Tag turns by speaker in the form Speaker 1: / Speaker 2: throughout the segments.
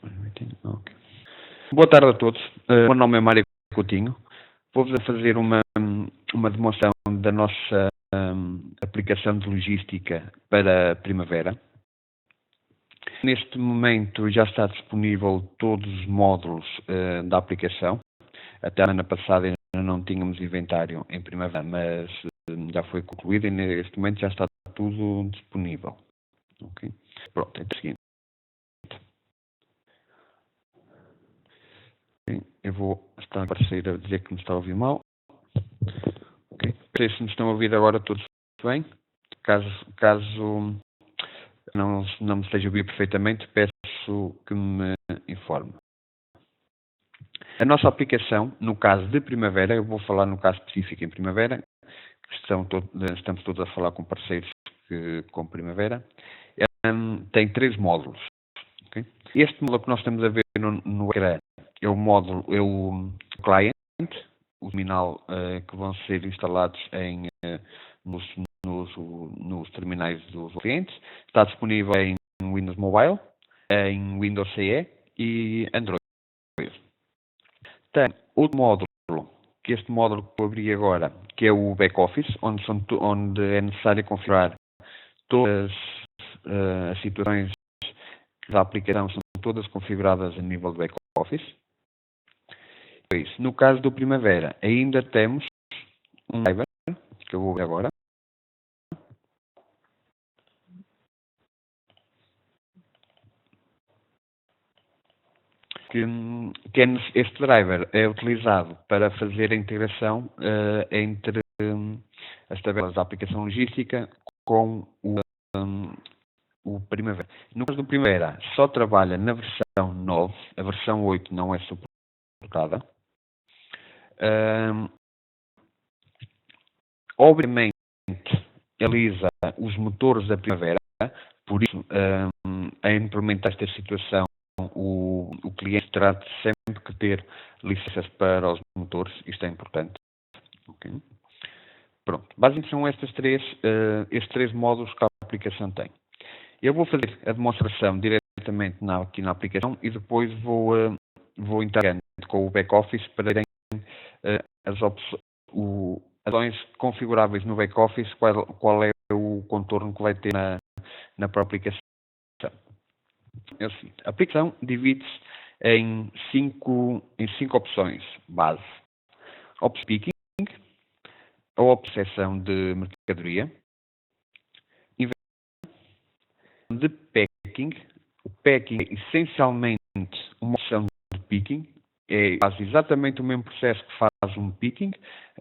Speaker 1: Okay. Boa tarde a todos. O meu nome é Mário Coutinho. Vou-vos fazer uma demonstração da nossa aplicação de logística para a primavera. Neste momento já está disponível todos os módulos da aplicação. Até a semana passada ainda não tínhamos inventário em primavera, mas já foi concluído e neste momento já está tudo disponível. Okay? Pronto, é o seguinte. Eu vou estar a aparecer a dizer que me está a ouvir mal. Okay. Não sei se me estão a ouvir agora todos bem. Caso não me esteja a ouvir perfeitamente, peço que me informe. A nossa aplicação, no caso de primavera, eu vou falar no caso específico em primavera, estamos todos a falar com parceiros com primavera, tem 3 módulos. Okay? Este módulo que nós estamos a ver no ecrã é o módulo, é o client, o terminal que vão ser instalados nos terminais dos clientes. Está disponível em Windows Mobile, em Windows CE e Android. Tem outro módulo, que este módulo que eu abri agora, que é o back-office, onde é necessário configurar todas as situações da aplicação, são todas configuradas a nível do back-office. No caso do Primavera, ainda temos um driver, que eu vou ver agora. Este driver é utilizado para fazer a integração entre as tabelas da aplicação logística com o Primavera. No caso do Primavera, só trabalha na versão 9, a versão 8 não é suportada. Obviamente, realiza os motores da Primavera, por isso, a implementar esta situação, o cliente terá sempre que ter licenças para os motores, isto é importante. Okay. Pronto, basicamente são estes três módulos que a aplicação tem. Eu vou fazer a demonstração diretamente aqui na aplicação e depois vou integrando com o back-office para verem as opções configuráveis no back-office, qual é o contorno que vai ter na própria aplicação. É o seguinte, a aplicação divide-se em cinco opções base. Opção picking, a opção de mercadoria, de packing. O packing é essencialmente uma opção de picking, faz exatamente o mesmo processo que faz um picking.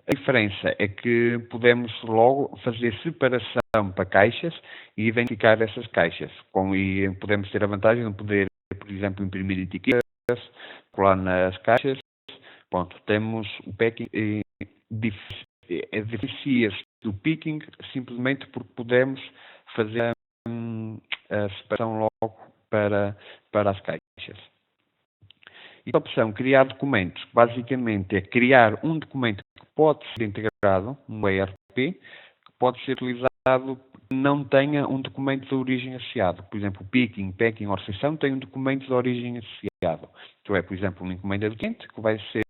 Speaker 1: A diferença é que podemos logo fazer separação para caixas e identificar essas caixas. E podemos ter a vantagem de poder, por exemplo, imprimir etiquetas, colar nas caixas. Pronto, temos o packing diferencia-se do picking simplesmente porque podemos fazer a separação logo para as caixas. E a opção criar documentos, basicamente é criar um documento que pode ser integrado no ERP, que pode ser utilizado que não tenha um documento de origem associado. Por exemplo, picking, packing ou recepção tem um documento de origem associado. Isto é, por exemplo, uma encomenda do cliente que vai ser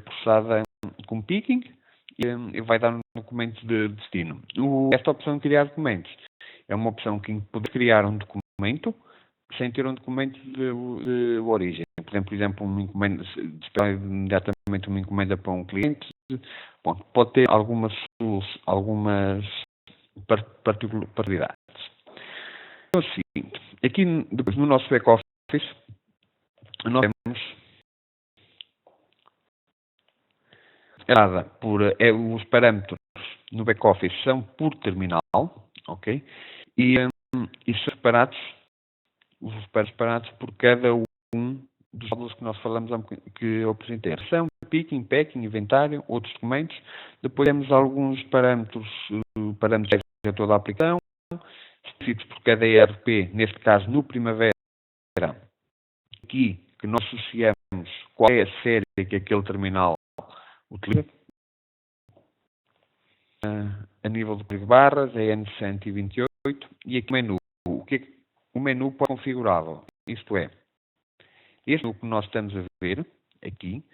Speaker 1: processada com picking e vai dar um documento de destino. Esta opção de criar documentos é uma opção que pode criar um documento sem ter um documento de origem. Por exemplo, uma encomenda, imediatamente uma encomenda para um cliente, pode ter algumas particularidades. É o seguinte, aqui depois no nosso back-office, nós temos os parâmetros no back-office são por terminal, ok? E são separados por cada um dos módulos que nós falamos, que eu apresentei. São picking, packing, inventário, outros documentos. Depois temos alguns parâmetros de toda a aplicação, específicos por cada ERP, neste caso no Primavera, aqui que nós associamos qual é a série que aquele terminal utiliza. A nível do código de barras é N128 e aqui o menu. O menu pode configurável, isto é, Este é o que nós estamos a ver aqui.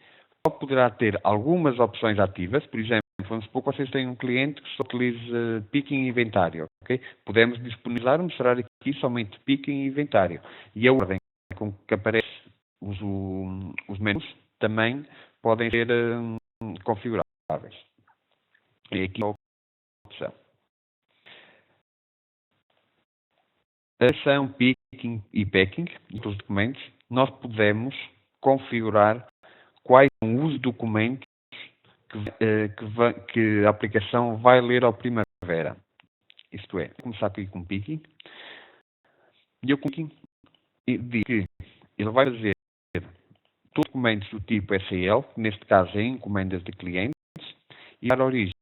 Speaker 1: Só poderá ter algumas opções ativas. Por exemplo, vamos supor que vocês têm um cliente que só utiliza picking e inventário. Okay? Podemos disponibilizar ou mostrar aqui somente picking e inventário. E a ordem com que aparece os menus também podem ser configuráveis. E aqui a opção. A seção picking e packing dos documentos, nós podemos configurar quais são os documentos que a aplicação vai ler ao Primavera. Isto é, vou começar aqui com picking. E o picking diz que ele vai fazer todos os documentos do tipo SEL, neste caso é encomendas de clientes, e dar origem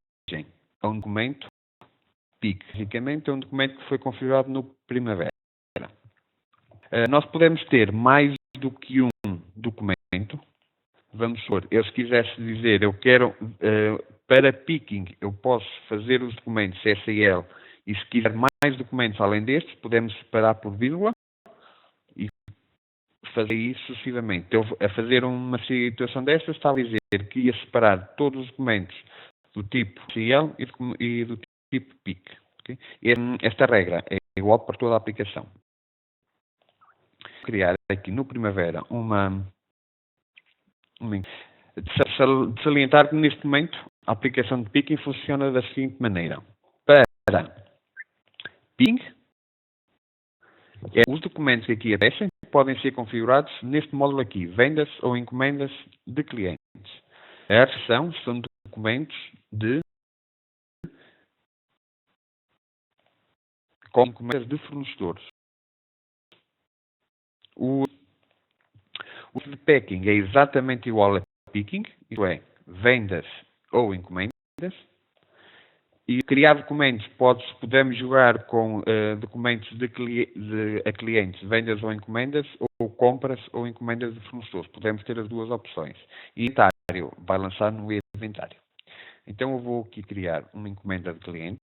Speaker 1: a um documento PIC. Basicamente é um documento que foi configurado no Primavera. Nós podemos ter mais do que um documento. Vamos supor, eu se quisesse dizer, eu quero, para picking, eu posso fazer os documentos SEL e se quiser mais documentos além destes, podemos separar por vírgula e fazer isso sucessivamente. Eu, a fazer uma situação destas, estava a dizer que ia separar todos os documentos do tipo SEL e do tipo PIC. Okay? Esta regra é igual para toda a aplicação. Vou criar aqui no Primavera de salientar que neste momento a aplicação de picking funciona da seguinte maneira. Para picking, os documentos que aqui aparecem podem ser configurados neste módulo aqui, vendas ou encomendas de clientes. A seção são documentos com encomendas de fornecedores. O de packing é exatamente igual a picking, isto é, vendas ou encomendas. E criar documentos, podemos jogar com documentos a clientes, vendas ou encomendas, ou compras ou encomendas de fornecedores. Podemos ter as duas opções. E inventário vai lançar no inventário. Então eu vou aqui criar uma encomenda de cliente,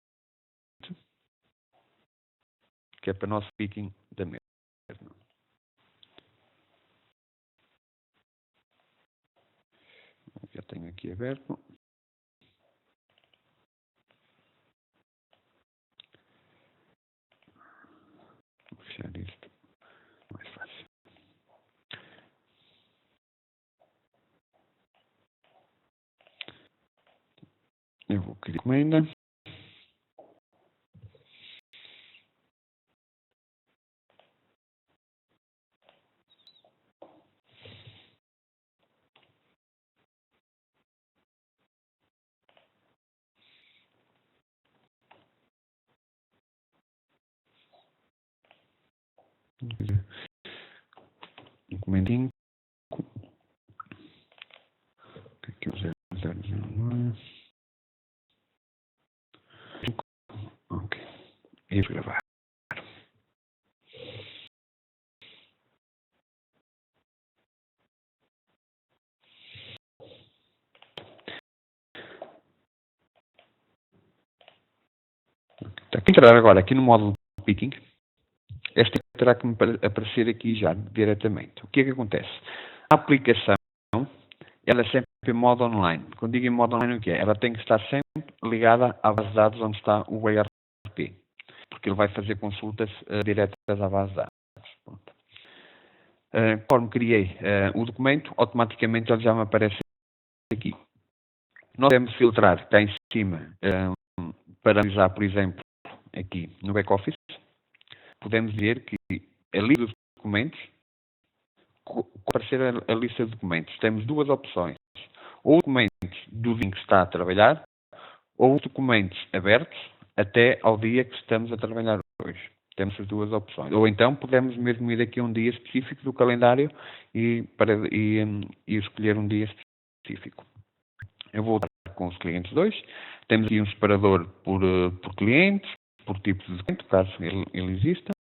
Speaker 1: que é para nosso picking da mesma. Já tenho aqui aberto. Vou fechar isto. Mais fácil. Eu vou criar encomenda. Encomendinho. Aqui o 0009. Ok. E gravar. Está aqui entrar agora aqui no módulo picking. Esta terá que me aparecer aqui já diretamente. O que é que acontece? A aplicação, ela é sempre em modo online. Quando digo em modo online, o que é? Ela tem que estar sempre ligada à base de dados onde está o ERP. Porque ele vai fazer consultas diretas à base de dados. Conforme criei o documento, automaticamente ele já me aparece aqui. Nós podemos filtrar cá em cima para analisar, por exemplo, aqui no back-office. Podemos ver que a lista dos documentos, aparecer a lista de documentos, temos duas opções. Ou documentos do dia que está a trabalhar, ou documentos abertos até ao dia que estamos a trabalhar hoje. Temos as duas opções. Ou então podemos mesmo ir aqui a um dia específico do calendário e escolher um dia específico. Eu vou dar com os clientes 2. Temos aqui um separador por clientes, por tipo de documento, caso ele exista.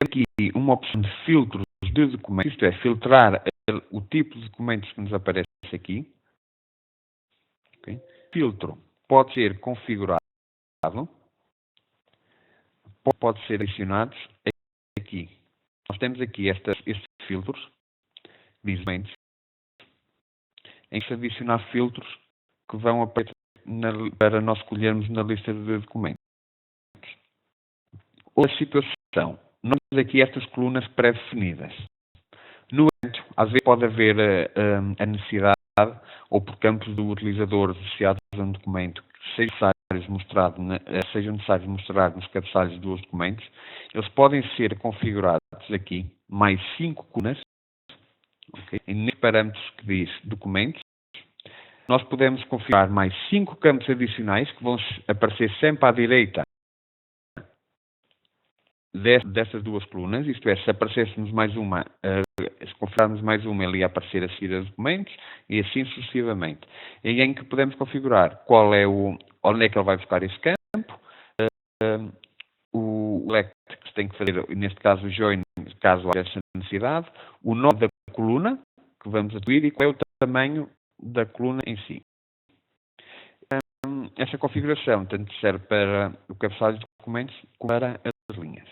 Speaker 1: Aqui uma opção de filtros de documentos, isto é, filtrar o tipo de documentos que nos aparece aqui. Okay. Filtro pode ser configurado, pode ser adicionado aqui. Nós temos aqui este filtros, documentos, em que se adicionar filtros que vão aparecer para nós escolhermos na lista de documentos. Outra situação, nós temos aqui estas colunas pré-definidas. No entanto, às vezes pode haver a necessidade, ou por campos do utilizador associados a um documento, que sejam necessários mostrar nos cabeçalhos dos documentos, eles podem ser configurados aqui, mais 5 colunas, okay? E nestes parâmetros que diz documentos, nós podemos configurar mais 5 campos adicionais que vão aparecer sempre à direita dessas duas colunas, isto é, se aparecêssemos mais uma, se configurarmos mais uma, ele ia aparecer a seguir a documentos e assim sucessivamente. Em que podemos configurar onde é que ele vai buscar esse campo, o select que se tem que fazer, neste caso o join, caso haja essa necessidade, o nome da coluna que vamos atribuir e qual é o tamanho da coluna em si. Essa configuração tanto serve para o cabeçalho de documentos como para as linhas.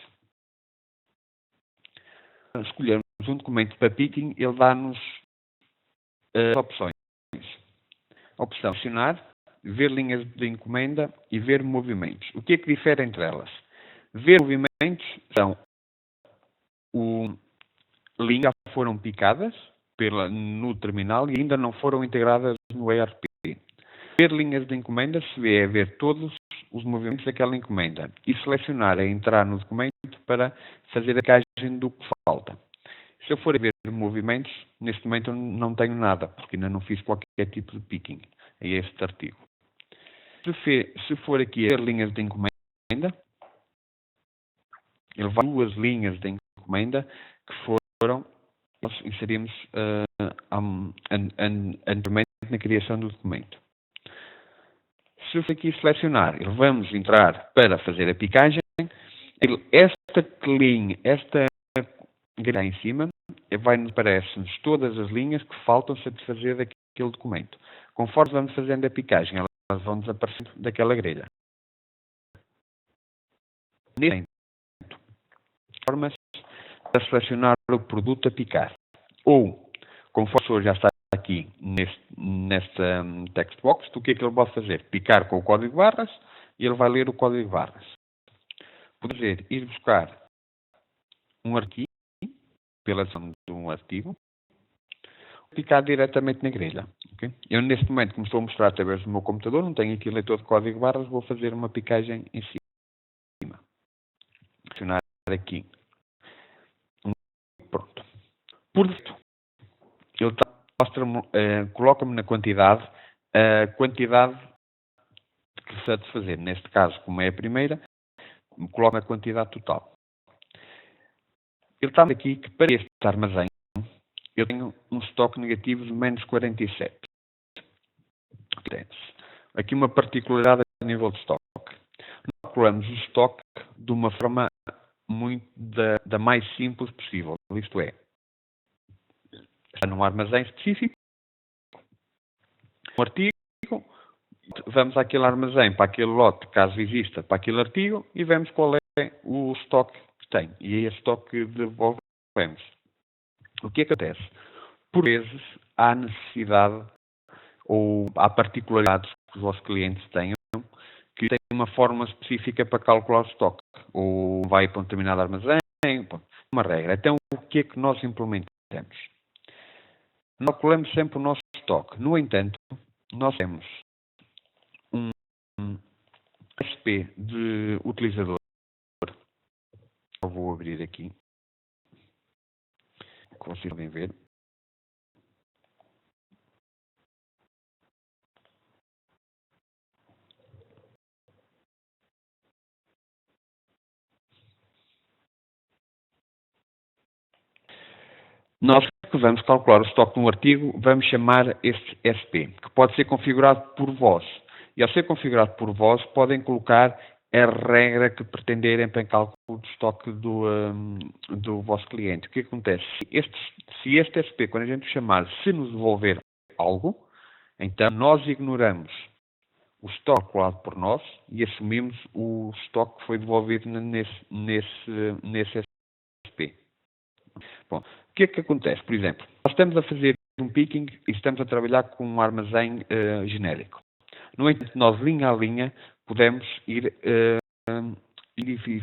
Speaker 1: Escolhermos um documento para picking, ele dá-nos as opções. Opção adicionar, ver linhas de encomenda e ver movimentos. O que é que difere entre elas? Ver movimentos são linhas que foram picadas no terminal e ainda não foram integradas no ERP. Ver linhas de encomenda se vê é ver todos os movimentos daquela encomenda e selecionar é entrar no documento para fazer a caixa do que falta. Se eu for a ver movimentos, neste momento eu não tenho nada, porque ainda não fiz qualquer tipo de picking a este artigo. Se for aqui a ver linhas de encomenda, ele vai 2 linhas de encomenda que foram, nós inserimos anteriormente na criação do documento. Se eu aqui selecionar, vamos entrar para fazer a picagem, esta grelha em cima, aparece-nos todas as linhas que faltam satisfazer daquele documento. Conforme vamos fazendo a picagem, elas vão desaparecendo daquela grelha. Neste momento, formas para selecionar o produto a picar. Ou, conforme o professor já está aqui nesta text box, o que é que ele pode fazer? Picar com o código de barras e ele vai ler o código de barras. Pode ir buscar um arquivo, pela ação de um artigo, picar diretamente na grelha. Okay? Eu, neste momento, como estou a mostrar através do meu computador, não tenho aqui leitor de código de barras, vou fazer uma picagem em cima. Adicionar aqui. Pronto. Por defeito, ele coloca-me na quantidade, a quantidade que satisfazer. Neste caso, como é a primeira, coloca na quantidade total. Ele está aqui que para este armazém eu tenho um estoque negativo de menos 47. Aqui uma particularidade a nível de estoque. Nós calculamos o estoque de uma forma da mais simples possível. Isto é, está num armazém específico, um artigo, vamos àquele armazém, para aquele lote, caso exista, para aquele artigo, e vemos qual é o estoque que tem. E é esse estoque que devolvemos. O que acontece? Por vezes há necessidade ou há particularidades que os vossos clientes tenham que têm uma forma específica para calcular o estoque. Ou vai para um determinado armazém, uma regra. Então, o que é que nós implementamos? Nós calculamos sempre o nosso estoque. No entanto, nós temos um SP de utilizador. Eu vou abrir aqui. Vocês podem ver. Nós que vamos calcular o estoque de um artigo, vamos chamar este SP, que pode ser configurado por vós. E ao ser configurado por vós, podem colocar a regra que pretenderem para o cálculo do estoque do vosso cliente. O que acontece? Se este SP, quando a gente chamar, se nos devolver algo, então nós ignoramos o estoque calculado por nós e assumimos o estoque que foi devolvido nesse SP. Bom, o que é que acontece? Por exemplo, nós estamos a fazer um picking e estamos a trabalhar com um armazém genérico. No entanto, nós, linha a linha, podemos ir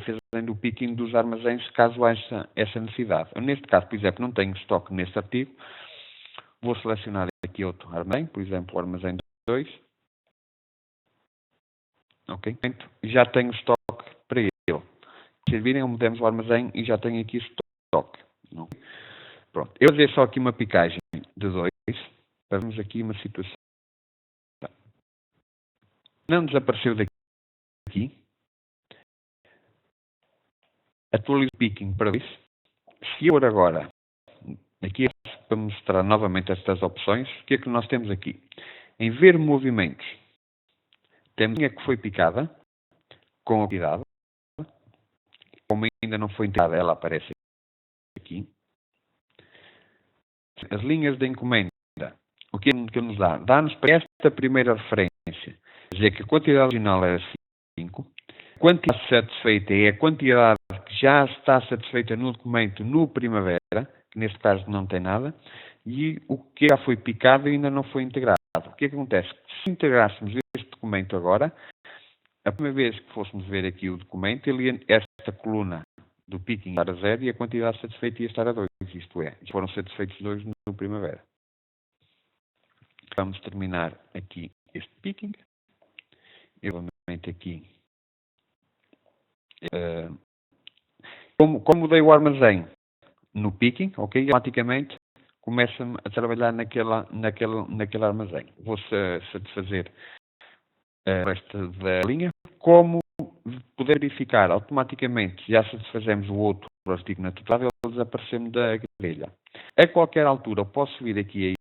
Speaker 1: fazendo o picking dos armazéns caso haja essa necessidade. Eu, neste caso, por exemplo, não tenho estoque neste artigo. Vou selecionar aqui outro armazém, por exemplo, o armazém 2. Ok? Já tenho estoque para ele. Se virem, mudamos o armazém e já tenho aqui estoque. Okay? Pronto. Eu vou fazer só aqui uma picagem de 2, para vermos aqui uma situação. Não desapareceu daqui. Atualizo o picking para 2. Se eu agora, aqui para mostrar novamente estas opções, o que é que nós temos aqui? Em ver movimentos, temos a linha que foi picada, com a cuidado. Como ainda não foi integrada, ela aparece aqui. As linhas de encomenda, o que nos dá? Dá-nos para esta primeira referência, quer dizer que a quantidade original era 5, a quantidade satisfeita é a quantidade que já está satisfeita no documento no primavera, que neste caso não tem nada, e o que já foi picado e ainda não foi integrado. O que é que acontece? Se integrássemos este documento agora, a primeira vez que fôssemos ver aqui o documento, esta coluna do picking estar a 0 e a quantidade satisfeita ia estar a 2, isto é, foram satisfeitos 2 no primavera. Vamos terminar aqui este picking. Eu vou meter aqui. Como mudei o armazém no picking, ok? Automaticamente começa-me a trabalhar naquele armazém. Vou satisfazer o resto da linha. Como poder verificar automaticamente, já satisfazemos o outro artigo na totalidade, ele desapareceu-me da grelha. A qualquer altura, eu posso vir aqui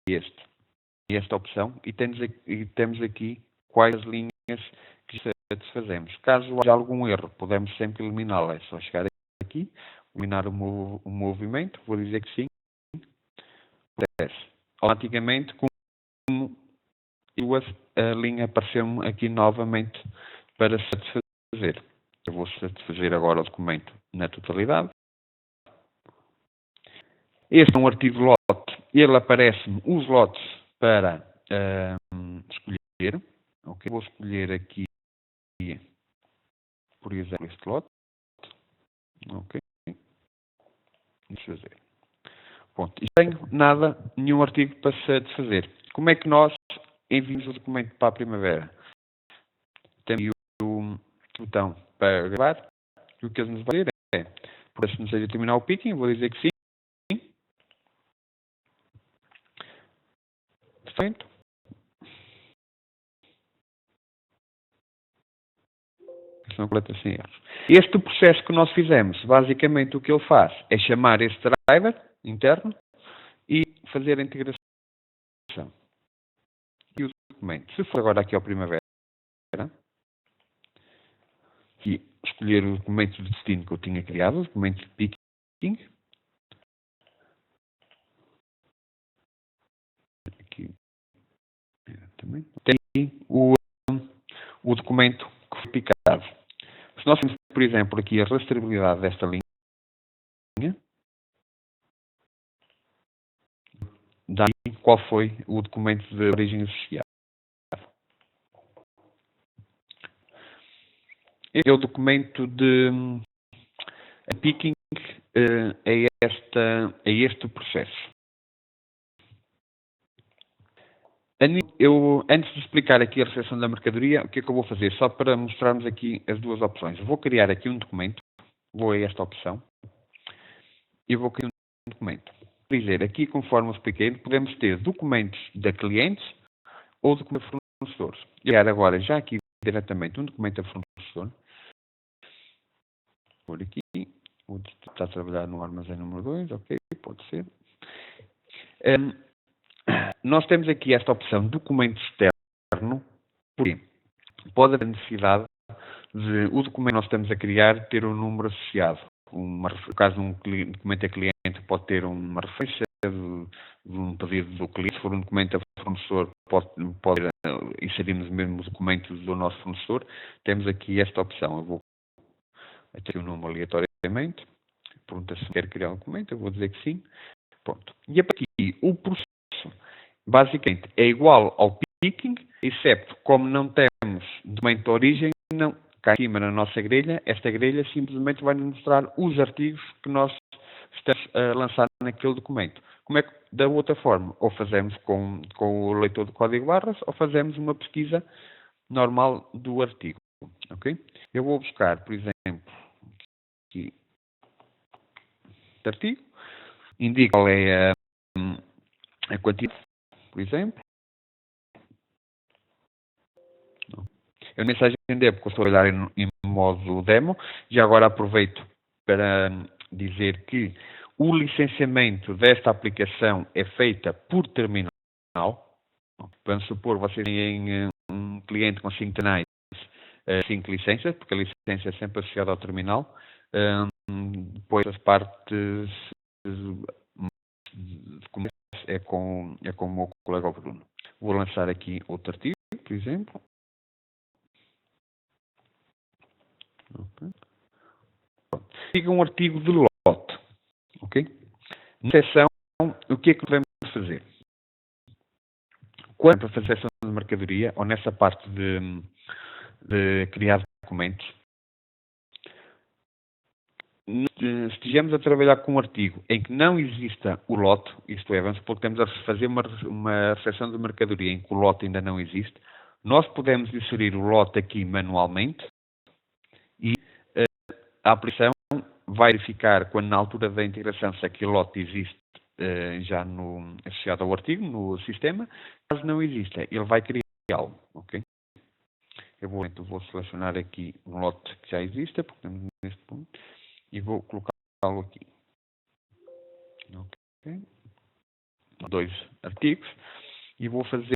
Speaker 1: a esta opção e temos aqui quais as linhas que satisfazemos. Caso haja algum erro, podemos sempre eliminá-la. É só chegar aqui, eliminar o movimento, vou dizer que sim, acontece. Automaticamente, como a linha apareceu-me aqui novamente para satisfazer. Eu vou satisfazer agora o documento na totalidade. Este é um artigo de lote. Ele aparece-me os lotes para escolher. Okay. Vou escolher aqui, por exemplo, este lote. Ok. Deixa eu ver. Pronto. E tenho nenhum artigo para satisfazer. Como é que nós enviamos o documento para a primavera? Temos o botão para gravar. E o que ele nos vai dizer é, por se deseja terminar o picking, vou dizer que sim. Perfeito. Não coleta sem erros. Este processo que nós fizemos, basicamente o que ele faz é chamar este driver interno e fazer a integração. E o documento. Se for agora aqui ao primavera, e escolher o documento de destino que eu tinha criado, o documento de picking. Aqui. Também. Tem o documento que foi picado. Se nós temos, por exemplo, aqui a rastreabilidade desta linha, dá qual foi o documento de origem associada. Este é o documento de picking a este processo. Eu, antes de explicar aqui a recepção da mercadoria, o que é que eu vou fazer? Só para mostrarmos aqui as duas opções. Eu vou criar aqui um documento, vou a esta opção, e vou criar um documento. Dizer, aqui, conforme eu expliquei, podemos ter documentos da clientes ou documentos de fornecedores. E criar agora, já aqui diretamente, um documento a fornecedor. Por aqui, vou estar a trabalhar no armazém número 2, ok, pode ser. Nós temos aqui esta opção documento externo, porque pode haver necessidade de o documento que nós estamos a criar ter um número associado. No caso de um documento a cliente, pode ter uma referência de um pedido do cliente. Se for um documento a fornecedor, pode inserirmos o mesmo documento do nosso fornecedor. Temos aqui esta opção. Eu vou ter um número aleatoriamente. pergunta se quer criar um documento, eu vou dizer que sim. Pronto. E aqui, o processo, basicamente, é igual ao picking, excepto como não temos documento de origem, não, cá em cima na nossa grelha, esta grelha simplesmente vai nos mostrar os artigos que nós estamos a lançar naquele documento. Como é que, da outra forma, ou fazemos com o leitor de código barras, ou fazemos uma pesquisa normal do artigo. Ok? Eu vou buscar, por exemplo, aqui este artigo, indico qual é a quantidade, por exemplo. A mensagem demo, porque eu estou a olhar em modo demo. Já agora aproveito para dizer que o licenciamento desta aplicação é feita por terminal. Vamos supor, vocês têm um cliente com 5 terminais, 5 licenças, porque a licença é sempre associada ao terminal. Depois as partes é com o meu colega Bruno. Vou lançar aqui outro artigo, por exemplo. Okay. Siga um artigo de lote. Ok? Na seção, o que é que devemos fazer? Quando para fazer a seção de mercadoria, ou nessa parte de criar documentos, se estivermos a trabalhar com um artigo em que não exista o lote, isto é, vamos supor que temos a fazer uma seção de mercadoria em que o lote ainda não existe, nós podemos inserir o lote aqui manualmente e a aplicação vai verificar quando na altura da integração se aquele lote existe já associado ao artigo, no sistema. Caso não exista, ele vai criá-lo. Okay? Eu vou selecionar aqui um lote que já exista, porque estamos neste ponto, e vou colocá-lo aqui. Okay? 2 artigos, e vou fazer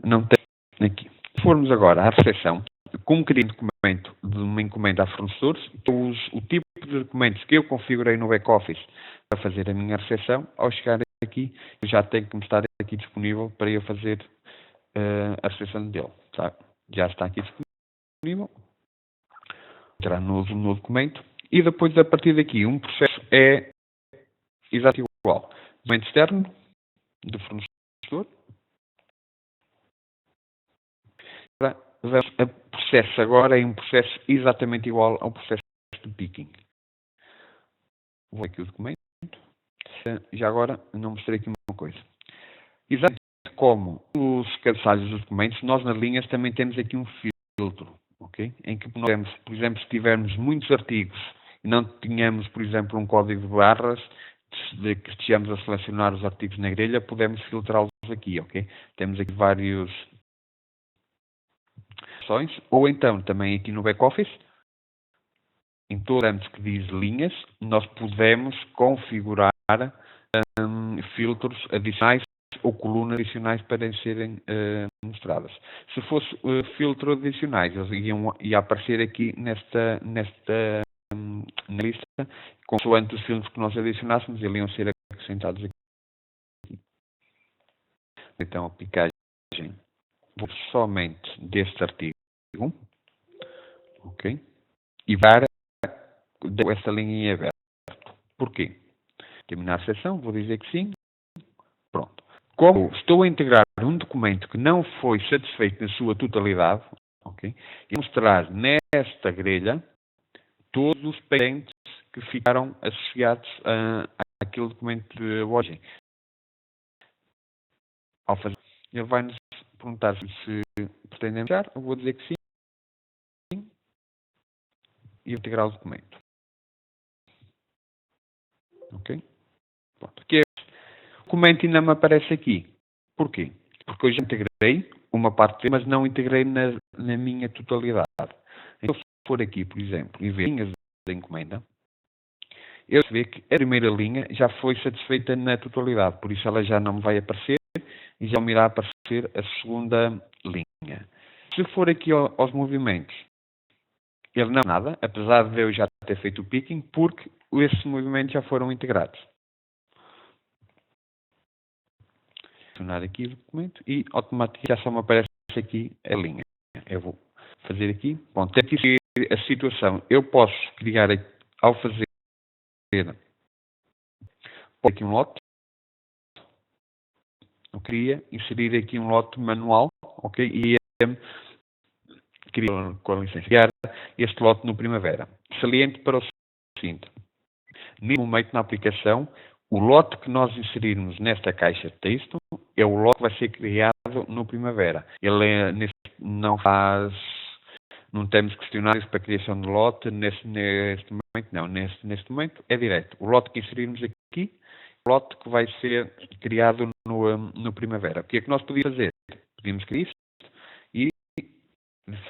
Speaker 1: não tem aqui. Se formos agora à recepção, como criei um documento de uma encomenda a fornecedores, o tipo de documentos que eu configurei no back-office para fazer a minha recepção, ao chegar aqui, eu já tenho que me estar aqui disponível para eu fazer a recepção dele. Tá? Já está aqui disponível. Entrar no documento. E depois, a partir daqui, um processo é exatamente igual. Documento externo do fornecedor. O processo agora é um processo exatamente igual ao processo de picking. Vou aqui o documento. Já agora, não mostrei aqui uma coisa. Exatamente como os cabeçalhos dos documentos, nós nas linhas também temos aqui um filtro, ok? Em que nós temos, por exemplo, se tivermos muitos artigos e não tenhamos, por exemplo, um código de barras, de que estejamos a selecionar os artigos na grelha, podemos filtrá-los aqui, ok? Temos aqui vários opções, ou então também aqui no back-office, em todos os que diz linhas, nós podemos configurar filtros adicionais ou colunas adicionais para serem mostradas. Se fosse filtro adicionais, eles iam aparecer aqui nesta lista, consoante os filtros que nós adicionássemos, eles iam ser acrescentados aqui. Então, a aplicagem vou somente deste artigo, ok? E vai esta linha em aberto. Porquê? Terminar a sessão, vou dizer que sim. Pronto. Como estou a integrar um documento que não foi satisfeito na sua totalidade, ok? E mostrar nesta grelha todos os pendentes que ficaram associados àquele documento de origem. Ao fazer, ele vai nos perguntar se pretendem enviar, eu vou dizer que sim e integrar o documento. Ok? Pronto. Aqui o documento ainda me aparece aqui. Porquê? Porque eu já integrei uma parte dele, mas não integrei na minha totalidade. Então, se eu for aqui, por exemplo, e ver linhas da encomenda, eu vejo que a primeira linha já foi satisfeita na totalidade, por isso ela já não me vai aparecer e já me irá aparecer a segunda linha. Se for aqui aos movimentos, ele não nada, apesar de eu já ter feito o picking, porque esses movimentos já foram integrados. Adicionar aqui o documento e automaticamente já só me aparece aqui a linha. Eu vou fazer aqui, bom, tem que ser a situação. Eu posso criar, ao fazer aqui um lote, eu queria inserir aqui um lote manual, ok? E queria, com a licença, criar este lote no Primavera. Saliente para o seguinte: neste momento na aplicação, o lote que nós inserirmos nesta caixa de texto é o lote que vai ser criado no Primavera. Ele não temos questionários para criação de lote neste momento, não. Neste momento é direto. O lote que inserirmos aqui é o lote que vai ser criado no Primavera. O que é que nós podíamos fazer? Podíamos criar isto e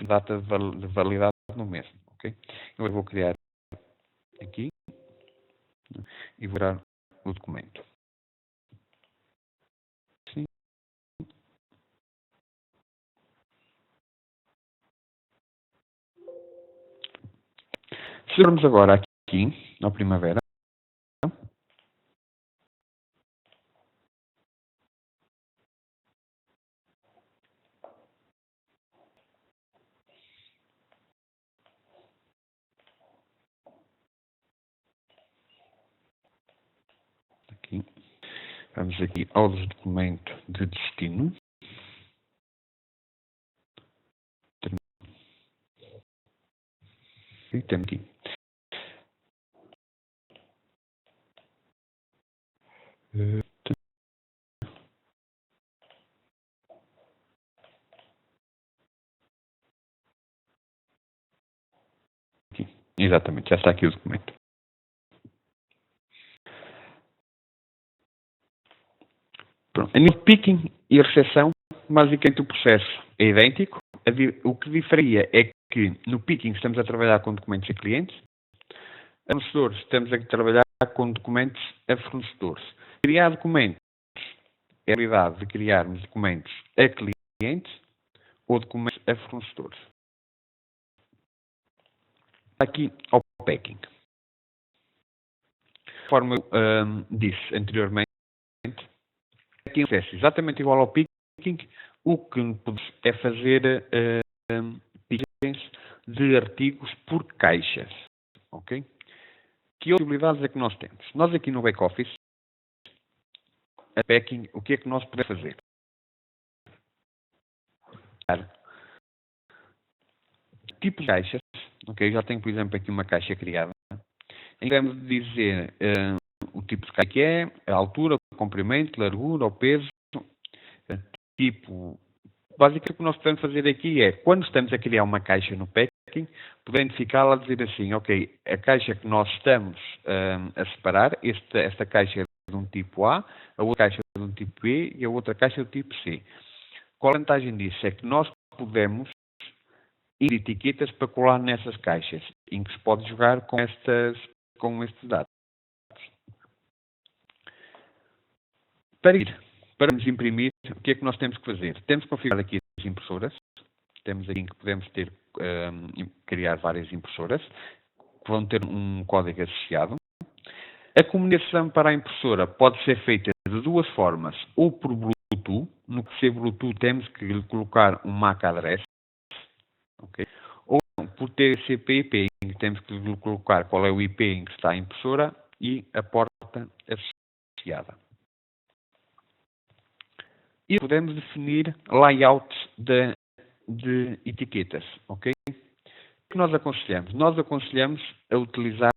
Speaker 1: data de validade no mesmo. Okay? Eu vou criar aqui e vou dar o documento. Sim. Se formos agora aqui na Primavera, aqui, vamos aqui ao documento de destino. E temos aqui. Aqui. Exatamente, já está aqui o documento. Pronto. A nível de picking e recepção, basicamente o processo é idêntico. O que diferia é que no picking estamos a trabalhar com documentos a clientes, a fornecedores estamos a trabalhar com documentos a fornecedores. Criar documentos é a habilidade de criarmos documentos a clientes ou documentos a fornecedores. Aqui ao packing. Conforme eu disse anteriormente, aqui é um processo exatamente igual ao picking. O que podemos é fazer pickings de artigos por caixas. Ok? Que possibilidades é que nós temos? Nós aqui no back-office, a packing, o que é que nós podemos fazer? Tipo de caixas, ok? Já tenho, por exemplo, aqui uma caixa criada. Em que devemos dizer o tipo de caixa que é, a altura, o comprimento, a largura, o peso, tipo. Basicamente, o que nós podemos fazer aqui é, quando estamos a criar uma caixa no packing, poder identificá-la a dizer assim, ok, a caixa que nós estamos a separar, esta caixa é de um tipo A, a outra caixa é de um tipo B e a outra caixa é do tipo C. Qual a vantagem disso? É que nós podemos ir etiquetas para colar nessas caixas, em que se pode jogar com estes dados. Para nos imprimir, o que é que nós temos que fazer? Temos que configurar aqui as impressoras. Temos aqui em que podemos criar várias impressoras, que vão ter um código associado. A comunicação para a impressora pode ser feita de duas formas, ou por Bluetooth. No que ser Bluetooth temos que lhe colocar um MAC address, okay? Ou por TCP/IP, em que temos que lhe colocar qual é o IP em que está a impressora e a porta associada. E podemos definir layouts de etiquetas, ok? O que nós aconselhamos? Nós aconselhamos a utilizar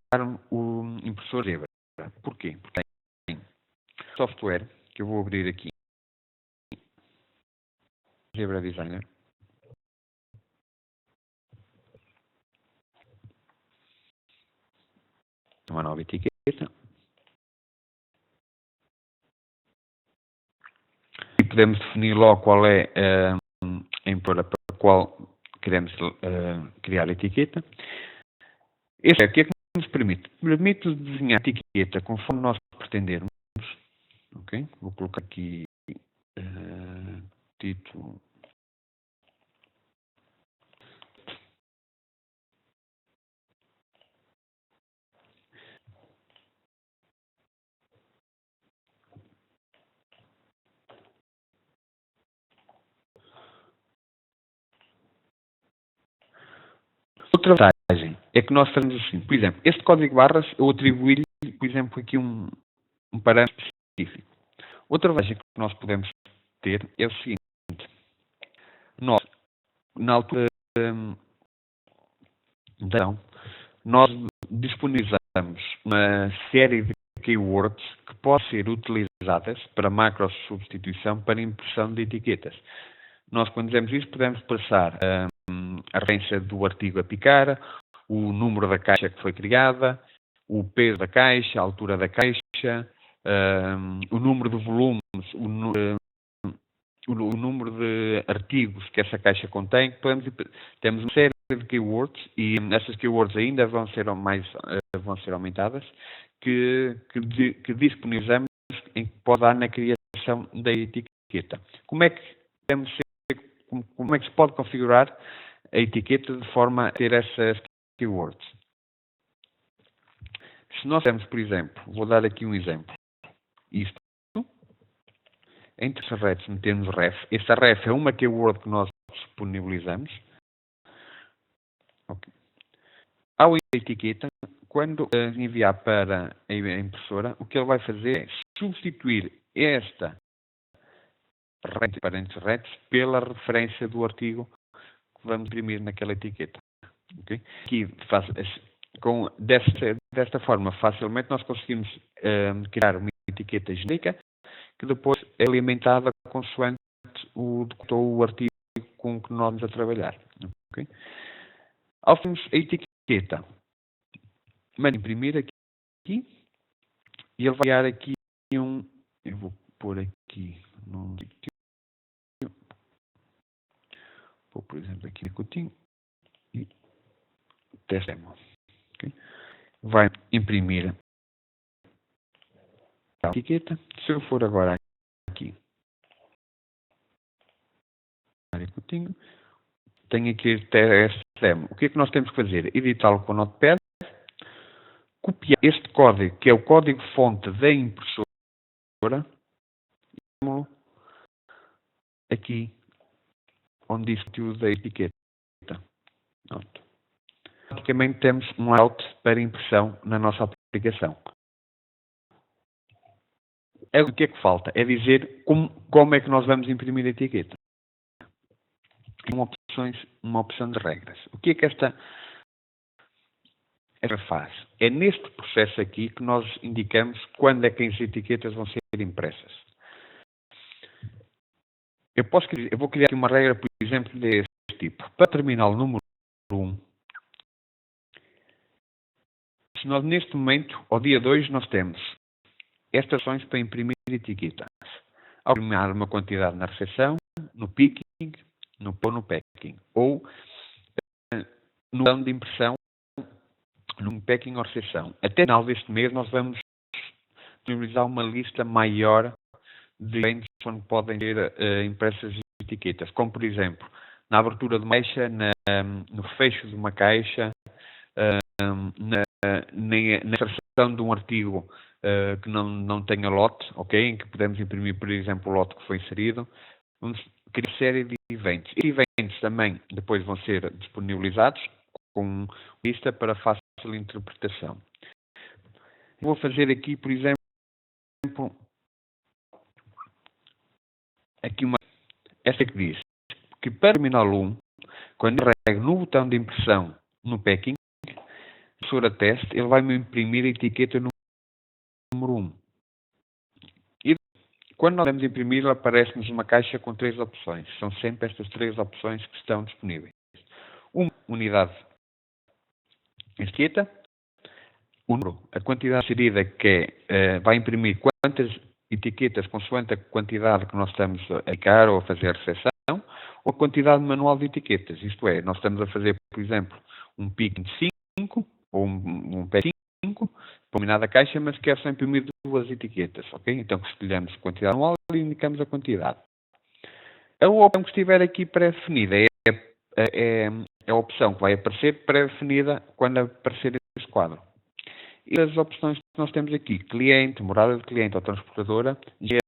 Speaker 1: o impressor Zebra. Porquê? Porque tem software, que eu vou abrir aqui, Zebra Designer. Uma nova etiqueta. E podemos definir logo qual é a impressora para a qual queremos criar a etiqueta. Este é o que é que nos permite? Permite desenhar a etiqueta conforme nós pretendermos. Ok? Vou colocar aqui título. Outra vantagem é que nós fazemos assim, por exemplo, este código barras eu atribuí-lhe, por exemplo, aqui um parâmetro específico. Outra vantagem que nós podemos ter é o seguinte: nós, na altura nós disponibilizamos uma série de keywords que podem ser utilizadas para macros de substituição para impressão de etiquetas. Nós, quando dizemos isso, podemos passar a referência do artigo a picar, o número da caixa que foi criada, o peso da caixa, a altura da caixa, o número de volumes, o número de artigos que essa caixa contém. Temos uma série de keywords e essas keywords ainda vão ser aumentadas que disponibilizamos em que pode dar na criação da etiqueta. Como é que se pode configurar a etiqueta de forma a ter essas keywords? Se nós temos, por exemplo, vou dar aqui um exemplo. Isto, entre as refs metemos ref. Esta ref é uma keyword que nós disponibilizamos. Okay. Ao enviar a etiqueta, quando enviar para a impressora, o que ele vai fazer é substituir esta parênteses retos pela referência do artigo que vamos imprimir naquela etiqueta. Okay? Aqui, desta forma, facilmente nós conseguimos criar uma etiqueta genérica que depois é alimentada consoante o artigo com que nós vamos a trabalhar. Okay? Ao fazermos a etiqueta, vamos imprimir aqui e ele vai criar aqui eu vou pôr aqui num sítio. Vou, por exemplo, aqui no cutinho e testemos. Okay? Vai imprimir a etiqueta. Se eu for agora aqui, cutinho, tenho aqui este demo. O que é que nós temos que fazer? Editá-lo com o Notepad, copiar este código, que é o código-fonte da impressora, e aqui onde diz o da etiqueta. Pronto. Praticamente temos um layout para impressão na nossa aplicação. O que é que falta? É dizer como é que nós vamos imprimir a etiqueta. Uma opção de regras. O que é que esta faz? É neste processo aqui que nós indicamos quando é que as etiquetas vão ser impressas. Eu vou criar aqui uma regra, por exemplo, deste tipo. Para terminal número 1, se nós neste momento, ao dia 2, nós temos estas opções para imprimir etiquetas. Ao imprimir uma quantidade na recepção, no picking, no packing. Ou no plano de impressão, no packing ou recepção. Até o final deste mês nós vamos disponibilizar uma lista maior de eventos onde podem ser impressas etiquetas, como por exemplo, na abertura de uma caixa, no fecho de uma caixa, na inserção de um artigo que não tenha lote, ok? Em que podemos imprimir, por exemplo, o lote que foi inserido. Vamos criar uma série de eventos. Estes eventos também depois vão ser disponibilizados com lista para fácil interpretação. Vou fazer aqui, por exemplo, aqui esta que diz que para terminal 1, quando eu carrego no botão de impressão no packing, impressora teste, ele vai me imprimir a etiqueta número 1. E quando nós vamos imprimir, aparece-nos uma caixa com 3 opções. São sempre estas 3 opções que estão disponíveis. Uma unidade etiqueta, o número, a quantidade inserida que vai imprimir quantas etiquetas consoante a quantidade que nós estamos a aplicar ou a fazer a recepção, ou a quantidade manual de etiquetas. Isto é, nós estamos a fazer, por exemplo, um picking de 5 ou um packing de 5 para uma determinada caixa, mas quer só imprimir 2 etiquetas, ok? Então escolhemos a quantidade manual e indicamos a quantidade. A opção que estiver aqui pré-definida é a opção que vai aparecer pré-definida quando aparecer este quadro. E as opções que nós temos aqui, cliente, morada de cliente ou transportadora, já é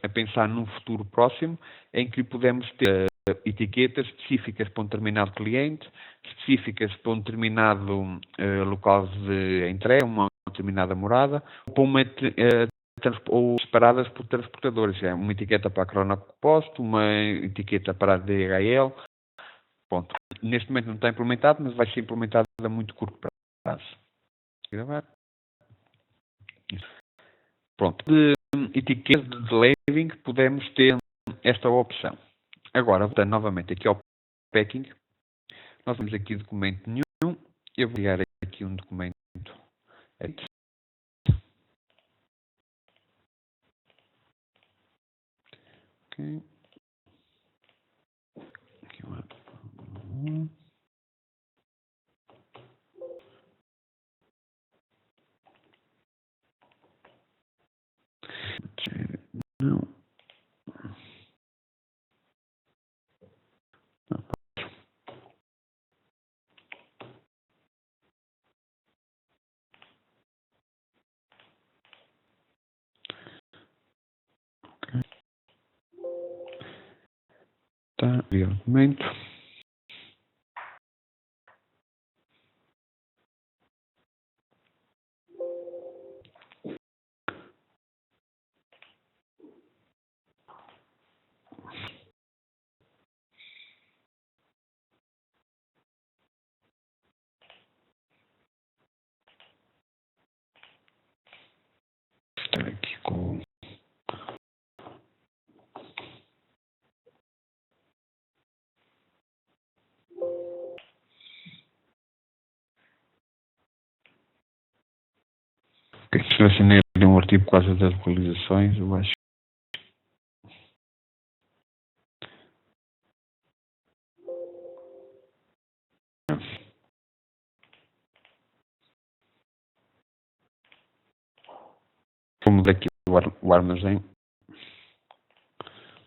Speaker 1: a pensar num futuro próximo em que podemos ter etiquetas específicas para um determinado cliente, específicas para um determinado local de entrega, uma determinada morada, ou separadas por transportadores. É uma etiqueta para a Cronopost, uma etiqueta para a DHL. Pronto. Neste momento não está implementado, mas vai ser implementado a muito curto prazo. Pronto. De etiqueta de labeling podemos ter esta opção. Agora, voltando novamente aqui ao packing, nós temos aqui documento nenhum. Eu vou criar aqui um documento. Okay. Aqui não. Tá, criar documento. Estar aqui com selecionei um artigo por causa das localizações, eu acho. Como daqui o armazém.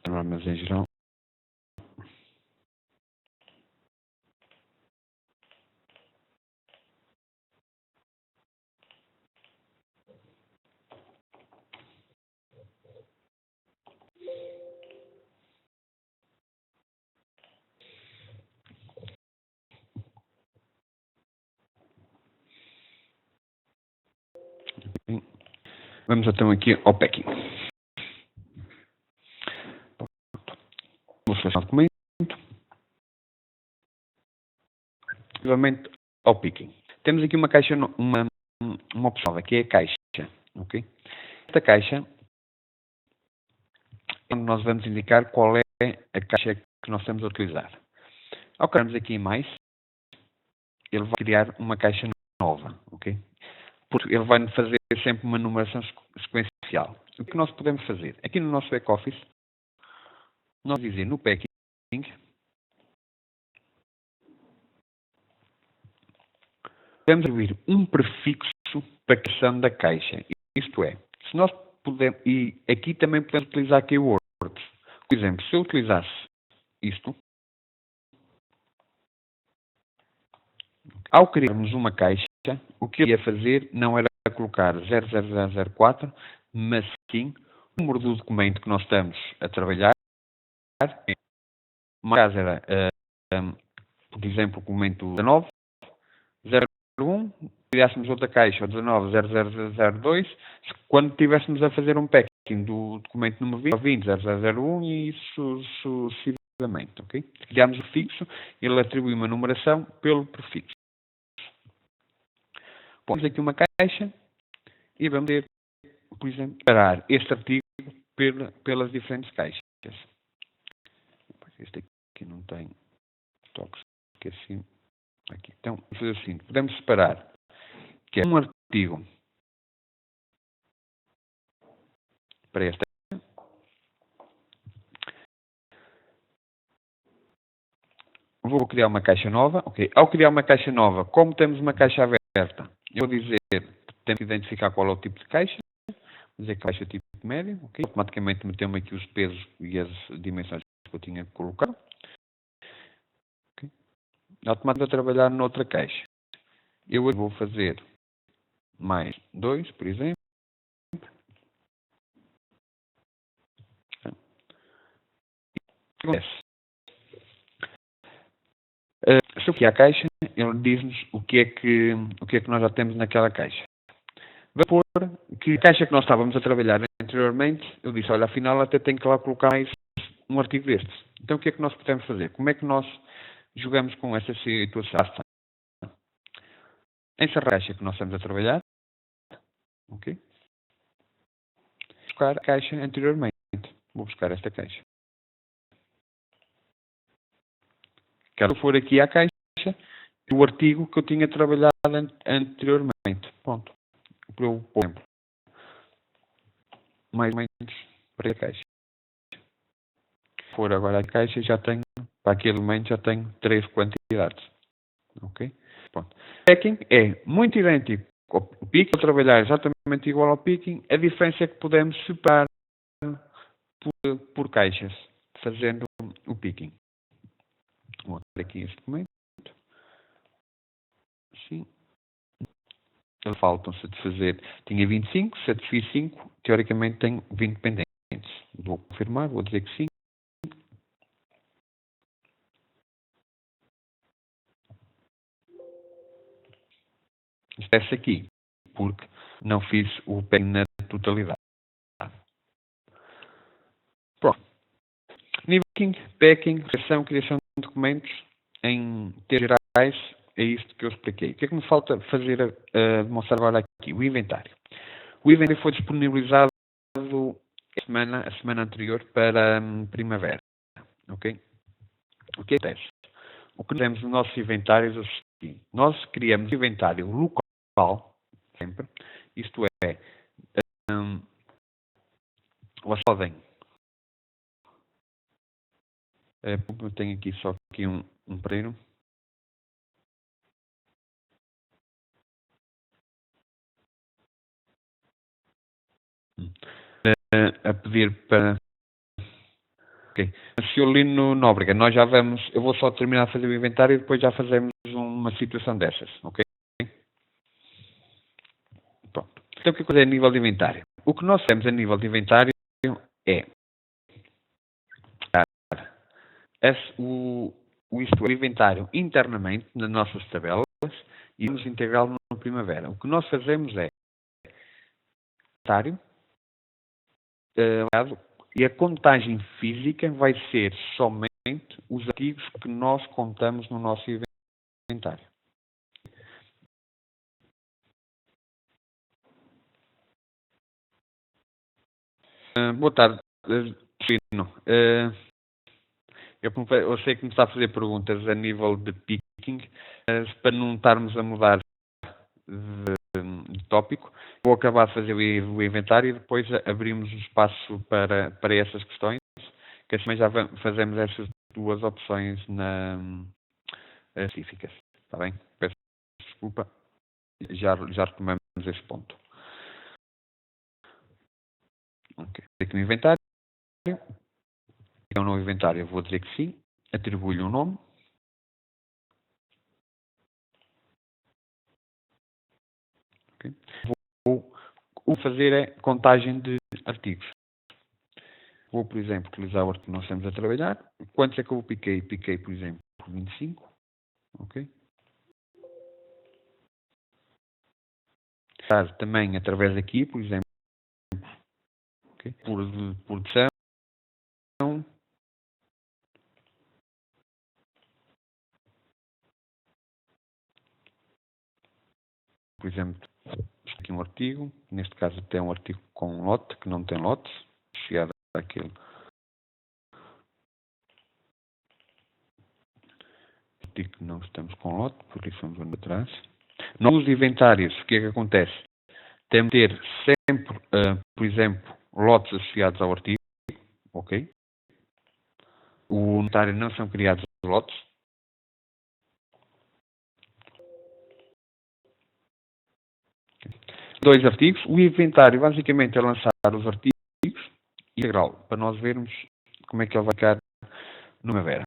Speaker 1: O armazém geral. Vamos então aqui ao packing. Vou selecionar o documento. Novamente ao picking. Temos aqui uma caixa, uma opção, que é a caixa. Okay? Esta caixa, nós vamos indicar qual é a caixa que nós estamos a utilizar. Ao clicarmos aqui em mais, ele vai criar uma caixa nova. Okay? Porque ele vai fazer sempre uma numeração sequencial. O que nós podemos fazer? Aqui no nosso back-office, nós dizer no packing, podemos incluir um prefixo para a criação da caixa. Isto é, se nós pudermos, e aqui também podemos utilizar keywords. Por exemplo, se eu utilizasse isto, ao criarmos uma caixa, o que eu ia fazer não era colocar 00004, mas sim o número do documento que nós estamos a trabalhar. No caso era, por exemplo, o documento 19, 01, criássemos outra caixa, 190002, quando estivéssemos a fazer um packing do documento número 20, 0001 e sucessivamente. Okay? Se criarmos o fixo, ele atribui uma numeração pelo prefixo. Pomos aqui uma caixa e vamos ter, por exemplo, separar este artigo pelas diferentes caixas. Este aqui não tem toques, que assim. Aqui. Então, vamos fazer assim, podemos separar que é um artigo para esta. Vou criar uma caixa nova. Okay. Ao criar uma caixa nova, como temos uma caixa aberta, eu vou dizer, temos que identificar qual é o tipo de caixa. Vou dizer que caixa tipo médio. Okay. Automaticamente metemos aqui os pesos e as dimensões que eu tinha que colocar. Okay. Automaticamente vou trabalhar noutra caixa. Eu vou fazer mais 2, por exemplo. O que acontece? Se eu aqui a caixa, ele diz-nos o que é que nós já temos naquela caixa. Vamos supor que a caixa que nós estávamos a trabalhar anteriormente, eu disse, olha, afinal até tenho que lá colocar mais um artigo destes. Então o que é que nós podemos fazer? Como é que nós jogamos com essa situação? Encerrar a caixa que nós estamos a trabalhar. Ok? Buscar a caixa anteriormente. Vou buscar esta caixa. Quero for aqui à caixa o artigo que eu tinha trabalhado anteriormente. Pronto. Por exemplo, mais ou menos para a caixa. Se for agora a caixa, já tenho, para aquele momento, já tenho 3 quantidades. Ok? Pronto. Packing é muito idêntico ao picking, vou trabalhar exatamente igual ao picking. A diferença é que podemos separar por caixas, fazendo o picking. Vou abrir aqui este documento. Sim. Faltam-se de fazer. Tinha 25, se eu fiz 5, teoricamente tenho 20 pendentes. Vou confirmar, vou dizer que sim. Esquece aqui, porque não fiz o packing na totalidade. Pronto. Nível packing, criação de documentos em termos gerais, é isto que eu expliquei. O que é que me falta fazer, demonstrar agora aqui? O inventário. O inventário foi disponibilizado a semana anterior para primavera. Ok? O que acontece? O que temos nos nossos inventários é o seguinte. Nós criamos um inventário local, sempre. Isto é, vocês podem... eu tenho aqui só aqui um treino. A pedir para... Ok. Senhor Nóbrega, nós já vamos... Eu vou só terminar de fazer o inventário e depois já fazemos uma situação dessas. Ok? Pronto. Então o que é a nível de inventário? O que nós temos a nível de inventário é o inventário internamente nas nossas tabelas e vamos integrá-lo no primavera. O que nós fazemos é inventário e a contagem física vai ser somente os artigos que nós contamos no nosso inventário. Boa tarde, Chino. Eu sei que me está a fazer perguntas a nível de picking, para não estarmos a mudar de tópico. Vou acabar de fazer o inventário e depois abrimos o espaço para essas questões, que assim já fazemos essas duas opções específicas. Está bem? Peço desculpa. Já retomamos esse ponto. Ok. Aqui no inventário. É um novo inventário. Eu vou dizer que sim. Atribuo-lhe um nome. Okay. O que fazer é contagem de artigos. Vou, por exemplo, utilizar o artigo que nós estamos a trabalhar. Quantos é que eu piquei? Piquei, por exemplo, 25. Ok? Também através daqui, por exemplo, okay? Por produção. Por exemplo, aqui um artigo. Neste caso tem um artigo com lote, que não tem lote. Chegado àquele artigo que não estamos com lote, por isso vamos andar atrás. Nos inventários, o que é que acontece? Temos que ter sempre, por exemplo, lotes associados ao artigo. Ok? O inventário não são criados lotes. Dois artigos. O inventário basicamente é lançar os artigos e integrá-lo, para nós vermos como é que ele vai ficar numa vera.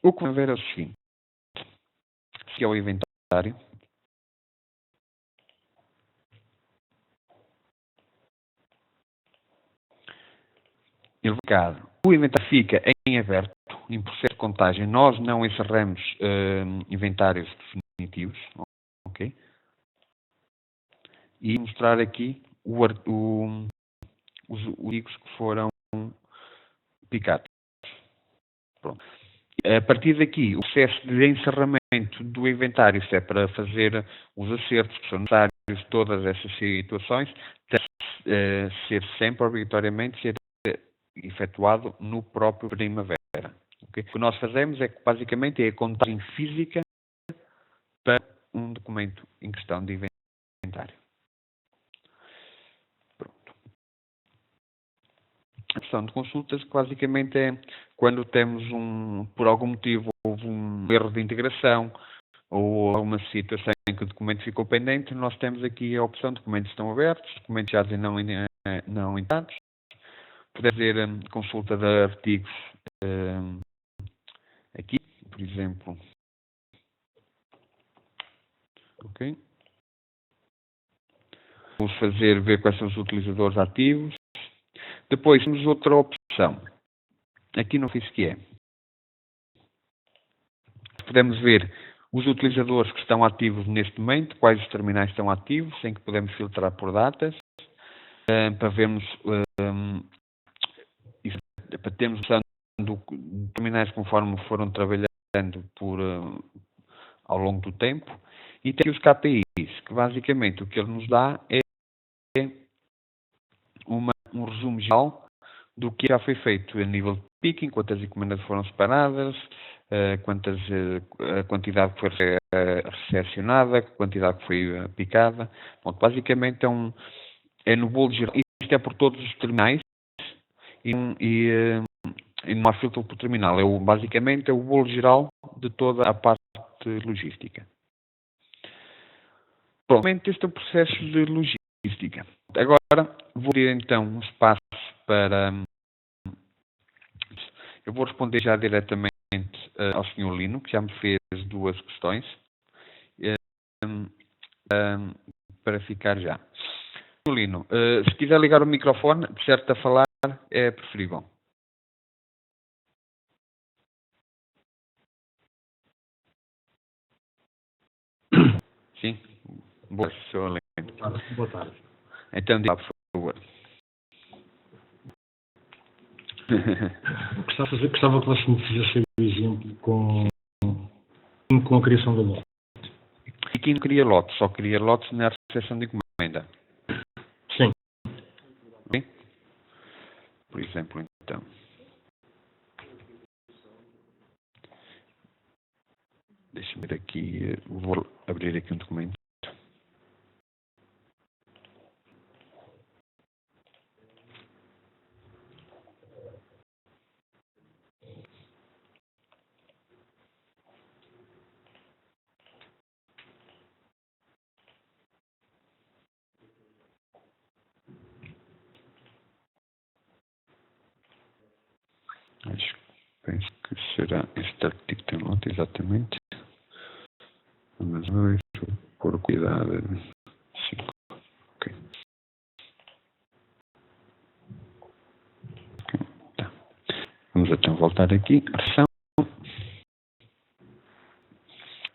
Speaker 1: O que vai ver é o seguinte. Se é o inventário, elevado. O inventário fica em aberto, em processo de contagem. Nós não encerramos inventários definitivos. Ok? E mostrar aqui os artigos que foram picados. Pronto. A partir daqui, o processo de encerramento do inventário, se é para fazer os acertos que são necessários, todas essas situações, deve ser sempre, obrigatoriamente, ser efetuado no próprio Primavera. Okay? O que nós fazemos é que, basicamente, é a contagem física para um documento em questão de inventário. Pronto. A questão de consultas, que basicamente é quando temos por algum motivo, houve um erro de integração ou alguma situação em que o documento ficou pendente, nós temos aqui a opção de documentos estão abertos, documentos já não entrados. Podemos fazer consulta de artigos aqui, por exemplo. Ok. Vamos ver quais são os utilizadores ativos. Depois temos outra opção. Aqui no Office que é. Podemos ver os utilizadores que estão ativos neste momento, quais os terminais estão ativos, em que podemos filtrar por datas, para vermos, para termos noção de terminais conforme foram trabalhando ao longo do tempo. E tem os KPIs, que basicamente o que ele nos dá é um resumo geral do que já foi feito a nível de picking, quantas encomendas foram separadas, a quantidade que foi recepcionada, a quantidade que foi picada. Bom, basicamente é no bolo geral. Isto é por todos os terminais e não há filtro por terminal. Basicamente é o bolo geral de toda a parte logística. Pronto, este é o processo de logística. Agora vou ter então um espaço para... Eu vou responder já diretamente ao Sr. Lino, que já me fez 2 questões, para ficar já. Sr. Lino, se quiser ligar o microfone, de certo a falar, é preferível. Sim? Boa, Sr. Lino.
Speaker 2: Boa tarde.
Speaker 1: Então, diga, por favor.
Speaker 2: Gostava que você me fizesse o exemplo com a criação do lote.
Speaker 1: Aqui não queria lotes, só queria lotes na recepção de encomenda.
Speaker 2: Sim.
Speaker 1: Okay? Por exemplo, então. Deixa-me ver aqui, vou abrir aqui um documento. Penso que será este artigo tem lote, exatamente. Mas vou por cuidado. 5. Ok. Tá. Vamos então voltar aqui. Ação.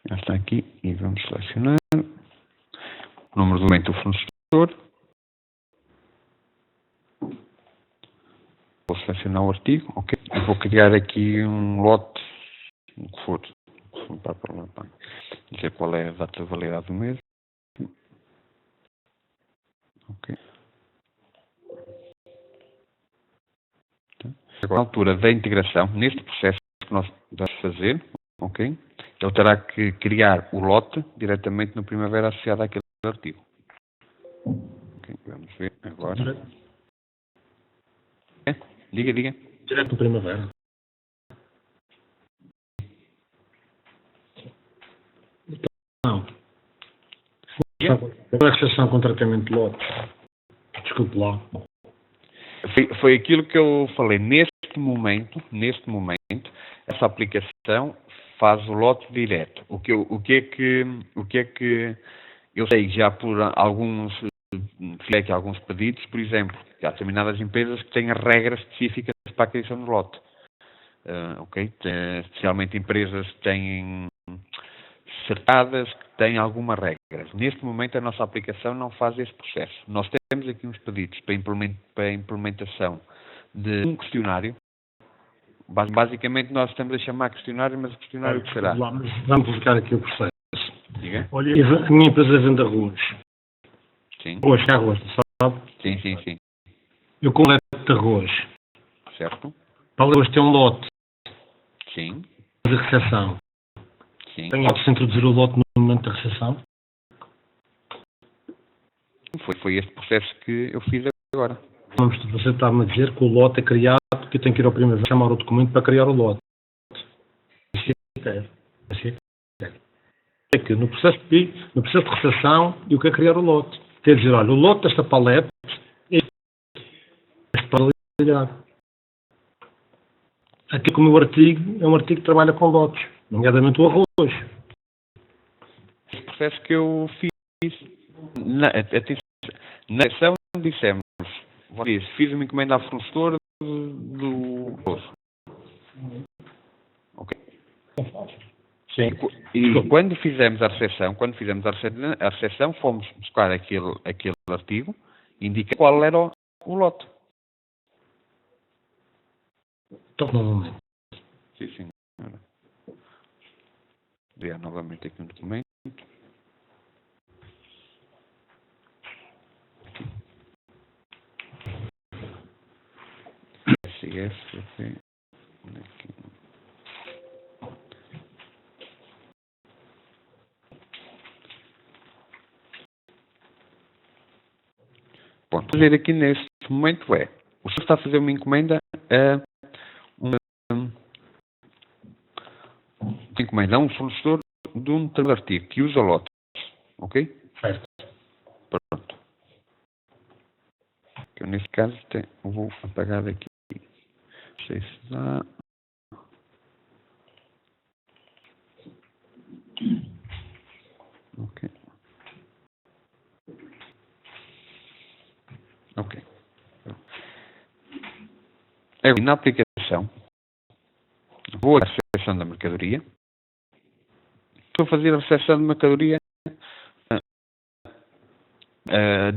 Speaker 1: Já está aqui e vamos selecionar o número do momento do fornecedor. Vou selecionar o artigo, ok. Eu vou criar aqui um lote, o que for para dizer qual é a data de validade do mês. Ok. Agora, na altura da integração, neste processo que nós vamos fazer, ok, ele terá que criar o lote diretamente no Primavera associado àquele artigo. Ok, vamos ver agora. Diga.
Speaker 2: Direto no Primavera. Não. Agora a recepção com tratamento de lotes. Desculpe lá.
Speaker 1: Foi aquilo que eu falei. Neste momento, essa aplicação faz o lote direto. O que é que eu sei já por alguns pedidos, por exemplo, há determinadas empresas que têm regras específicas para a criação do lote. Ok? Especialmente empresas que têm cercadas, que têm algumas regras. Neste momento a nossa aplicação não faz esse processo. Nós temos aqui uns pedidos para a implementação de um questionário. Basicamente nós estamos a chamar questionário, mas o questionário que será?
Speaker 2: Vamos explicar aqui o processo.
Speaker 1: Diga?
Speaker 2: Olha, a minha empresa vende arroz.
Speaker 1: Sim.
Speaker 2: Arroz, sabe?
Speaker 1: Sim.
Speaker 2: Eu coleto de arroz.
Speaker 1: Certo?
Speaker 2: Para arroz tem um lote
Speaker 1: Sim.
Speaker 2: de recepção.
Speaker 1: Sim.
Speaker 2: Pode-se introduzir o lote no momento da recepção?
Speaker 1: Foi este processo que eu fiz agora.
Speaker 2: Você está-me a dizer que o lote é criado, que eu tenho que ir ao primeiro chamar o documento para criar o lote. É que no processo de recepção eu quero criar o lote. Quer dizer, olha, o lote desta palete é para ligar. Aqui como o artigo é um artigo que trabalha com lotes, nomeadamente o arroz.
Speaker 1: Esse processo que eu fiz na sessão dissemos, fiz uma encomenda ao fornecedor do arroz. Ok?
Speaker 2: Sim.
Speaker 1: E quando fizemos a recepção, fomos buscar aquele artigo e indicar qual era o lote.
Speaker 2: Então, novamente.
Speaker 1: Sim, senhora. Ver novamente aqui um documento. SS, ok. Aqui. Bom, fazer aqui neste momento o senhor está a fazer uma encomenda a um fornecedor de um determinado artigo que usa lotes, ok?
Speaker 2: Certo.
Speaker 1: Pronto. Eu neste caso vou apagar aqui. Não sei se dá. Ok. Na aplicação, vou à recepção da mercadoria. Estou a fazer a recepção de mercadoria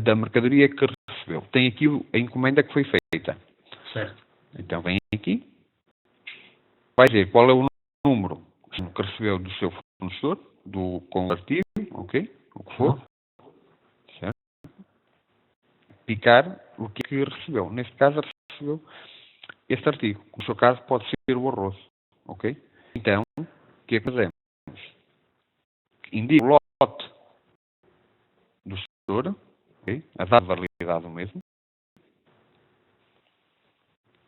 Speaker 1: da mercadoria que recebeu. Tem aqui a encomenda que foi feita.
Speaker 2: Certo.
Speaker 1: Então vem aqui. Vai dizer qual é o número que recebeu do seu fornecedor, com o artigo, ok? O que for. Certo? Picar o que recebeu. Neste caso recebeu este artigo. No seu caso pode ser o arroz. Ok? Então, o que é que fazemos? Indico o lote do setor, ok? A data de validade do mesmo.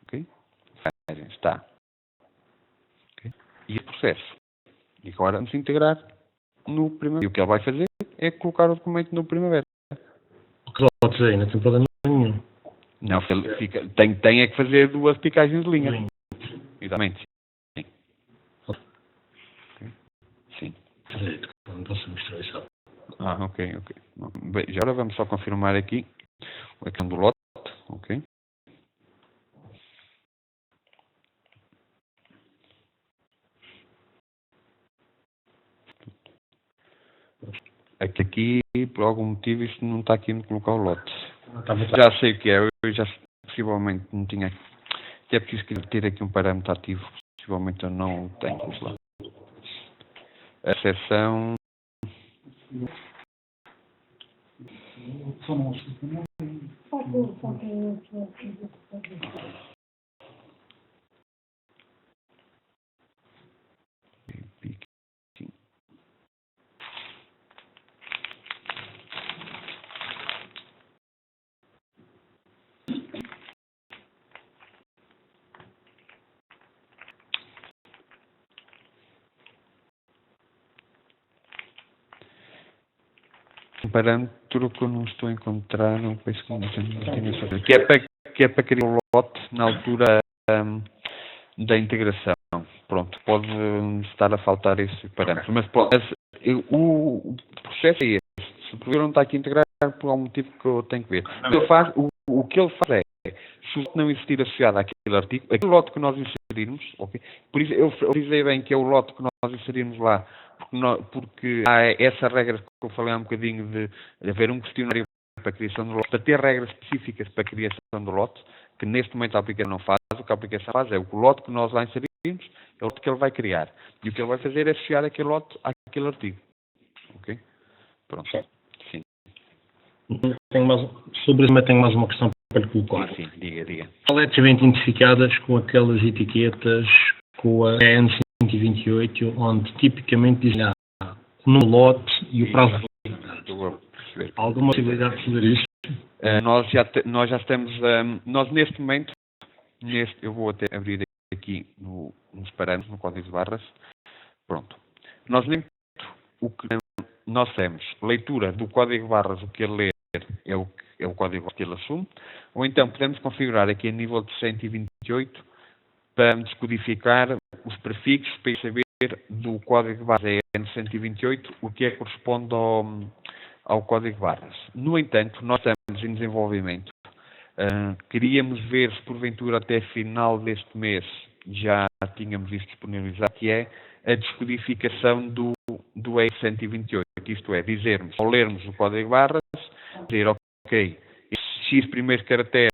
Speaker 1: Ok? Está. Okay? E o processo. E agora vamos integrar no primavera. E o que ele vai fazer é colocar o documento no primavera.
Speaker 2: O que pode dizer, não tem problema nenhum.
Speaker 1: Não, ele tem é que fazer 2 picagens de linha.
Speaker 2: Sim.
Speaker 1: Exatamente. Sim.
Speaker 2: Okay.
Speaker 1: Sim.
Speaker 2: Não posso mostrar isso.
Speaker 1: Ok. Bem, já agora vamos só confirmar aqui a questão do lote. Ok. Aqui, por algum motivo, isto não está aqui no colocar o lote. Já sei o que é. Eu já possivelmente não tinha. É preciso ter aqui um parâmetro ativo. Possivelmente eu não tenho. Lá. A seção. Um parâmetro que eu não estou a encontrar, não penso que não tenho que é para criar o lote na altura da integração. Pronto, pode estar a faltar esse parâmetro. Mas o processo é esse. Se o provedor não está aqui a integrar, por algum motivo que eu tenho que ver. O que ele faz é, se o lote não existir associado àquele artigo, aquele lote que nós inserirmos, ok? Por isso eu frisei bem que é o lote que nós inserirmos lá, porque há essa regra que eu falei há um bocadinho de haver um questionário para a criação do lote, para ter regras específicas para a criação do lote, que neste momento a aplicação não faz. O que a aplicação faz é o lote que nós lá inserimos, é o lote que ele vai criar. E o que ele vai fazer é associar aquele lote àquele artigo. Ok? Pronto. Sim.
Speaker 2: Sobre isso, tenho mais uma questão para lhe colocar.
Speaker 1: Sim, diga.
Speaker 2: Paletes bem identificadas com aquelas etiquetas com a EN 128, onde tipicamente diz o número do lote e o prazo de validade. Há alguma possibilidade de fazer isso?
Speaker 1: Nós já estamos, nós neste momento, eu vou até abrir aqui nos parâmetros, no código de barras. Pronto. O que nós temos, leitura do código de barras, o que ele ler é o código que ele assume, ou então podemos configurar aqui a nível de 128 para descodificar os prefixos para saber do código de barras EN 128 o que é que corresponde ao código de barras. No entanto, nós estamos em desenvolvimento. Queríamos ver se porventura até final deste mês já tínhamos isso disponibilizado, que é a descodificação do EN 128. Isto é, dizermos, ao lermos o código de barras, dizer, ok, estes X primeiros caracteres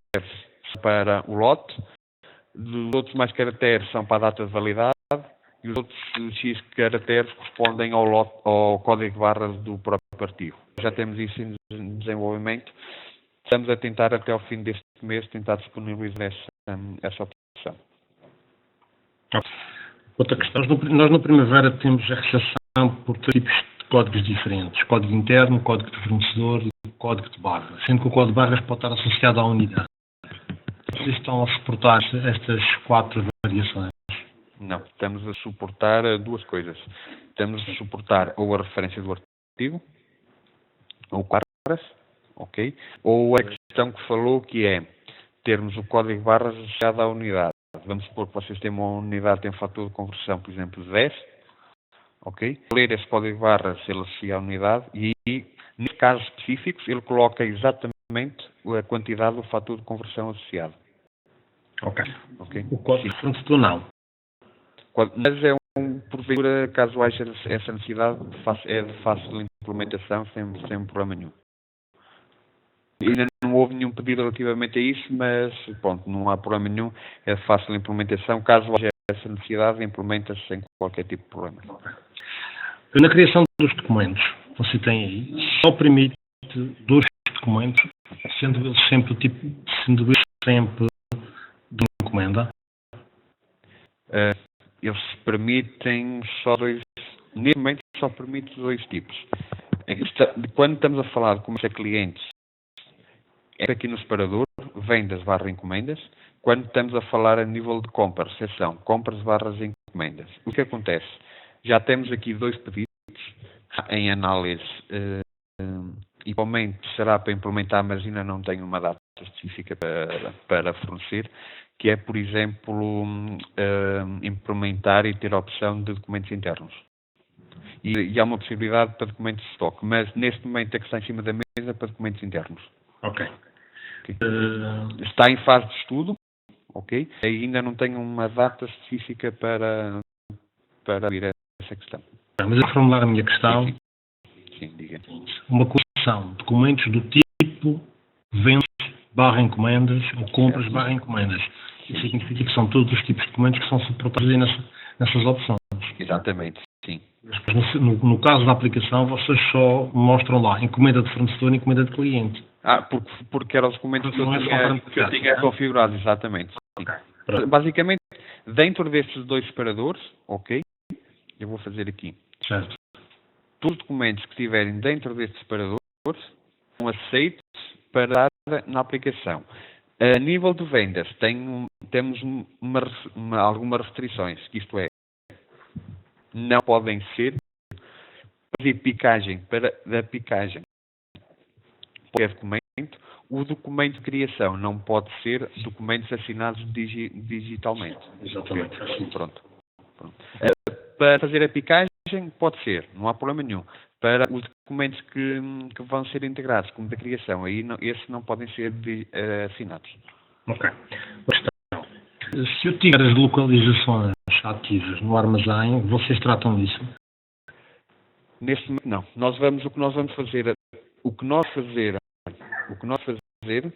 Speaker 1: são para o lote, os outros mais caracteres são para a data de validade, e os outros X caracteres correspondem ao código de barras do próprio artigo. Já temos isso em desenvolvimento. Estamos a tentar, até ao fim deste mês, tentar disponibilizar essa opção.
Speaker 2: Outra questão. Nós no Primavera temos a recepção por tipos de códigos diferentes. Código interno, código de fornecedor e código de barras. Sendo que o código de barras pode estar associado à unidade. Vocês estão a suportar estas 4 variações?
Speaker 1: Não, estamos a suportar duas coisas. Estamos a suportar ou a referência do artigo, ou barras, ok? Ou a questão que falou, que é termos o código de barras associado à unidade. Vamos supor que vocês têm uma unidade, tem um fator de conversão, por exemplo, de 10, ok? Ler esse código de barras, ele associa à unidade e, nesses casos específicos, ele coloca exatamente a quantidade do fator de conversão associado.
Speaker 2: Ok. O código de fornecedor não.
Speaker 1: Mas é porventura, caso haja essa necessidade, é de fácil implementação, sem problema nenhum. Ainda não houve nenhum pedido relativamente a isso, mas pronto, não há problema nenhum, é de fácil implementação. Caso haja essa necessidade, implementa-se sem qualquer tipo de problema.
Speaker 2: Na criação dos documentos, você tem aí, só permite 2 documentos, sendo eles sempre de encomenda?
Speaker 1: Eles permitem só 2, neste momento só permite 2 tipos. Quando estamos a falar de comércio a clientes, é aqui no separador, vendas / encomendas. Quando estamos a falar a nível de compras, seção, compras / encomendas. O que acontece? Já temos aqui 2 pedidos em análise, igualmente será para implementar, mas ainda não tenho uma data específica para fornecer, que é, por exemplo, implementar e ter a opção de documentos internos. E há uma possibilidade para documentos de estoque, mas neste momento é que está em cima da mesa para documentos internos.
Speaker 2: Ok.
Speaker 1: Está em fase de estudo, ok? Ainda não tenho uma data específica para vir essa questão.
Speaker 2: Mas eu formular a minha questão.
Speaker 1: Sim, diga.
Speaker 2: Uma coleção de documentos do tipo vendas / encomendas ou compras / encomendas. Isso significa que são todos os tipos de documentos que são suportados aí nessas opções.
Speaker 1: Exatamente, sim.
Speaker 2: No caso da aplicação, vocês só mostram lá encomenda de fornecedor e encomenda de cliente.
Speaker 1: Porque eram os documentos que eu tinha configurado, exatamente. Okay. Basicamente, dentro destes 2 separadores, ok? Eu vou fazer aqui.
Speaker 2: Certo.
Speaker 1: Todos os documentos que estiverem dentro destes separadores são aceitos para dar na aplicação. A nível de vendas, temos algumas restrições, que isto é, não podem ser fazer picagem da picagem. Qualquer documento, o documento de criação não pode ser documentos assinados digitalmente.
Speaker 2: Exatamente.
Speaker 1: Pronto. Para fazer a picagem, pode ser, não há problema nenhum. Para os documentos que vão ser integrados como da criação, aí esses não podem ser assinados.
Speaker 2: Ok. Questão. Se eu tiver as localizações ativas no armazém, vocês tratam disso?
Speaker 1: Neste momento, não. O que nós vamos fazer,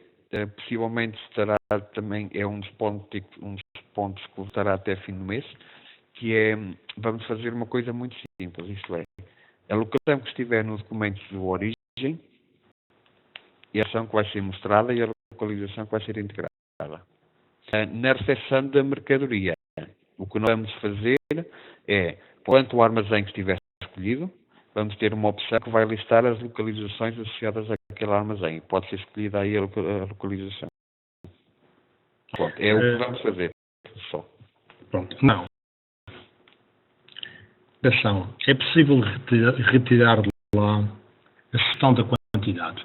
Speaker 1: possivelmente estará também, é um dos pontos que estará até fim do mês, que é, vamos fazer uma coisa muito simples, isto é, a locação que estiver no documento de origem, e a ação que vai ser mostrada e a localização que vai ser integrada. Na recepção da mercadoria, o que nós vamos fazer é, quanto o armazém que estiver escolhido, vamos ter uma opção que vai listar as localizações associadas àquele armazém. Pode ser escolhida aí a localização. Pronto, é o que vamos fazer. Só.
Speaker 2: Pronto, não. Atenção, é possível retirar de lá a gestão da quantidade.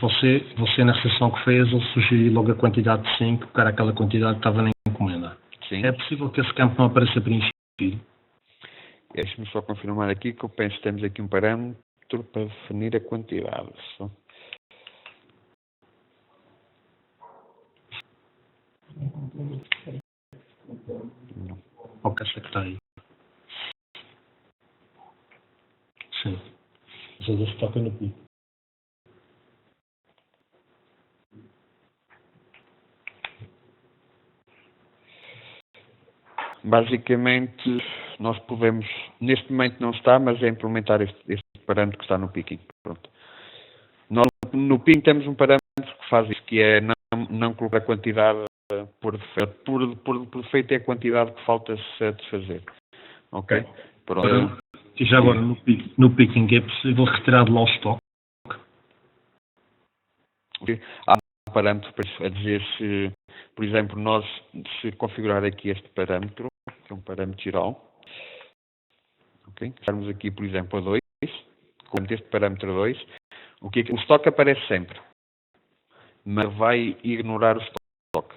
Speaker 2: Você na recepção que fez, ele sugeriu logo a quantidade de 5, porque era aquela quantidade que estava na encomenda.
Speaker 1: Sim.
Speaker 2: É possível que esse campo não apareça preenchido?
Speaker 1: Deixe-me só confirmar aqui que eu penso que temos aqui um parâmetro para definir a quantidade. Só. Não.
Speaker 2: Ok, essa que está aí. Sim. Mas ele toca no pico.
Speaker 1: Basicamente, nós podemos, neste momento não está, mas é implementar este parâmetro que está no picking. Pronto. Nós, no picking temos um parâmetro que faz isso, que é não colocar a quantidade por defeito, é a quantidade que falta satisfazer. Ok? Pronto.
Speaker 2: E já agora, no picking é possível retirar de lá o estoque?
Speaker 1: Há um parâmetro para isso, a dizer se, por exemplo, se configurar aqui este parâmetro, que é um parâmetro geral, ok? Estarmos aqui, por exemplo, a 2, com este parâmetro 2, o estoque aparece sempre, mas vai ignorar o estoque.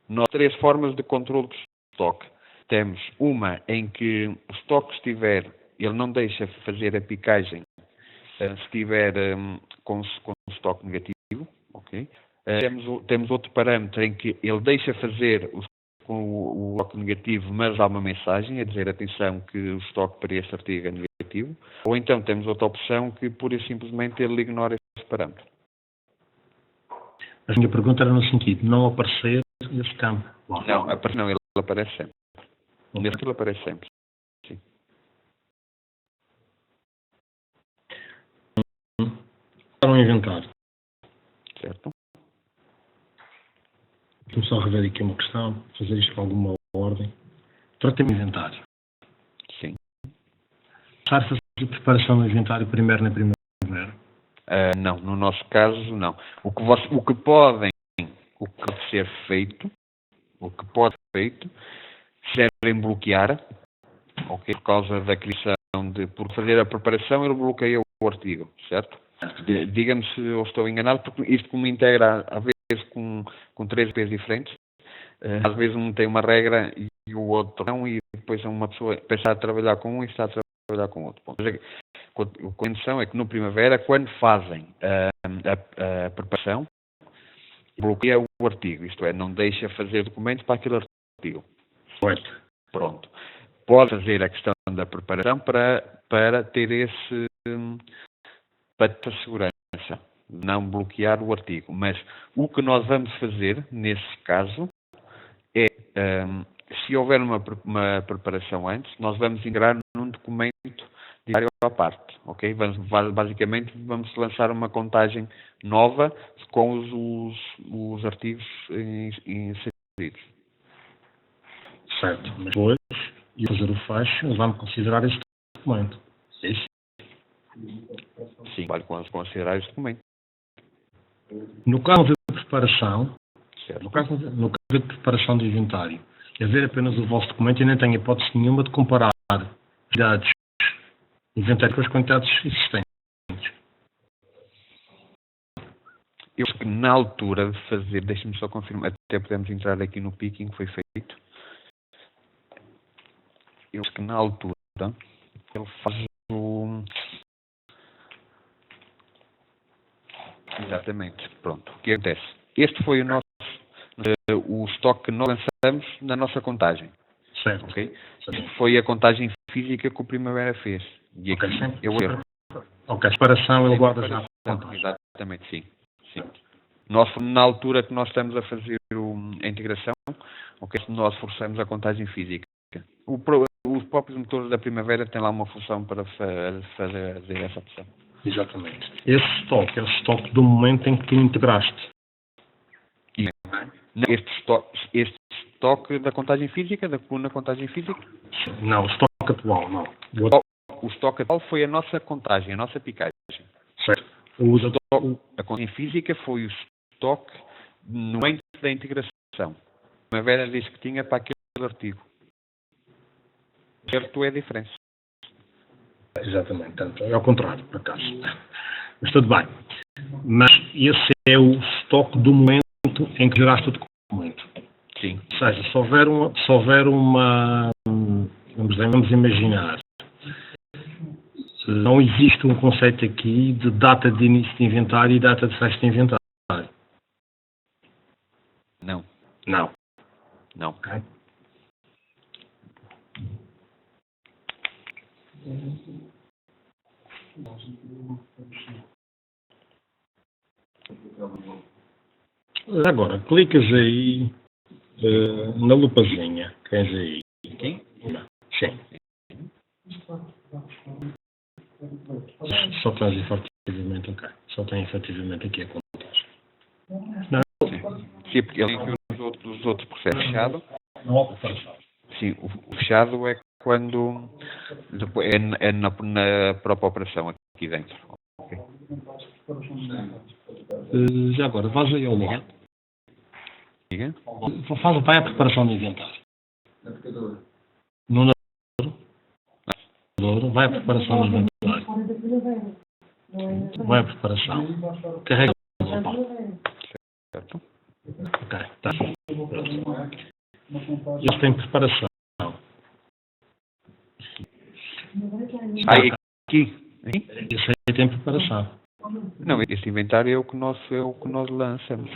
Speaker 1: Nós temos 3 formas de controle do estoque. Temos uma em que o estoque estiver, ele não deixa fazer a picagem se estiver com estoque negativo, ok? Temos outro parâmetro em que ele deixa fazer o estoque negativo, mas há uma mensagem a dizer, atenção, que o estoque para este artigo é negativo. Ou então temos outra opção que, pura e simplesmente, ele ignora esse parâmetro.
Speaker 2: A minha pergunta era no sentido, não aparecer esse campo.
Speaker 1: Não, ele aparece sempre. Nesse ele aparece sempre. Sim.
Speaker 2: Para um inventário.
Speaker 1: Certo?
Speaker 2: Vamos só rever aqui uma questão, fazer isto com alguma ordem. Trata-me de inventário.
Speaker 1: Sim.
Speaker 2: Começar a fazer a preparação do inventário primeiro na primavera?
Speaker 1: Não, no nosso caso, não. O que pode ser feito, se quiserem bloquear, ok, por causa da criação por fazer a preparação, ele bloqueia o artigo, certo? Diga-me se eu estou enganado, porque isto como integra, às vezes, com 3 EPs diferentes, às vezes um tem uma regra e o outro não, e depois uma pessoa pensa a trabalhar com um e está a trabalhar com outro. Bom, a condição é que no primavera, quando fazem a preparação, bloqueia o artigo, isto é, não deixa fazer documentos para aquele artigo.
Speaker 2: Certo.
Speaker 1: Pronto. Pode fazer a questão da preparação para ter para ter segurança, não bloquear o artigo. Mas o que nós vamos fazer, nesse caso, é, se houver uma preparação antes, nós vamos integrar num documento diário à parte, ok? Basicamente, vamos lançar uma contagem nova com os artigos inseridos.
Speaker 2: Certo, mas depois, e fazer o fecho, vamos considerar este documento. É isso?
Speaker 1: Sim, vale considerar este documento.
Speaker 2: No caso de preparação,
Speaker 1: Certo.
Speaker 2: no caso de preparação do inventário, é ver apenas o vosso documento e nem tenho hipótese nenhuma de comparar dados inventário com as quantidades existentes.
Speaker 1: Eu acho que na altura de fazer, deixe-me só confirmar, até podemos entrar aqui no picking que foi feito. Eu acho que na altura ele faz o... Exatamente, pronto. O que acontece? este foi o estoque que nós lançamos na nossa contagem.
Speaker 2: Certo.
Speaker 1: Okay? Foi a contagem física que o Primavera fez. E aqui eu erro.
Speaker 2: Ok, a separação ele guarda já.
Speaker 1: Exatamente, sim. Nós, na altura que nós estamos a fazer a integração, nós forçamos a contagem física. Os próprios motores da Primavera têm lá uma função para fazer essa opção.
Speaker 2: Exatamente. Esse estoque é o estoque do momento em que tu integraste.
Speaker 1: Este estoque da contagem física, da coluna contagem física?
Speaker 2: Não, o estoque atual, não.
Speaker 1: O estoque atual foi a nossa contagem, a nossa picagem.
Speaker 2: Certo.
Speaker 1: A contagem física foi o estoque no momento da integração. A Primavera disse que tinha para aquele artigo. Certo é a diferença.
Speaker 2: Exatamente. Portanto, é ao contrário, por acaso. Mas tudo bem. Mas esse é o estoque do momento em que geraste o documento.
Speaker 1: Sim.
Speaker 2: Ou seja, se houver uma vamos imaginar, não existe um conceito aqui de data de início de inventário e data de fecho de inventário.
Speaker 1: Não.
Speaker 2: Okay. Agora, clicas aí na lupazinha. Queres aí?
Speaker 1: Aqui?
Speaker 2: Sim. Só tens efetivamente, ok. Só tem efetivamente aqui a contagem. Não.
Speaker 1: Sim, porque ele tem os outros processos fechado.
Speaker 2: Não há preparação.
Speaker 1: Sim, o fechado é quando é na própria operação aqui dentro. Okay.
Speaker 2: Já agora, vais aí ao lado.
Speaker 1: Diga.
Speaker 2: Vai à preparação do inventário. No navegador, vai à preparação do inventário. Vai à preparação. Carrega o mapa.
Speaker 1: Certo.
Speaker 2: Ok, tá. Eles têm preparação.
Speaker 1: Aqui.
Speaker 2: Esse aí tem preparação.
Speaker 1: Não, este inventário é o que nós lançamos.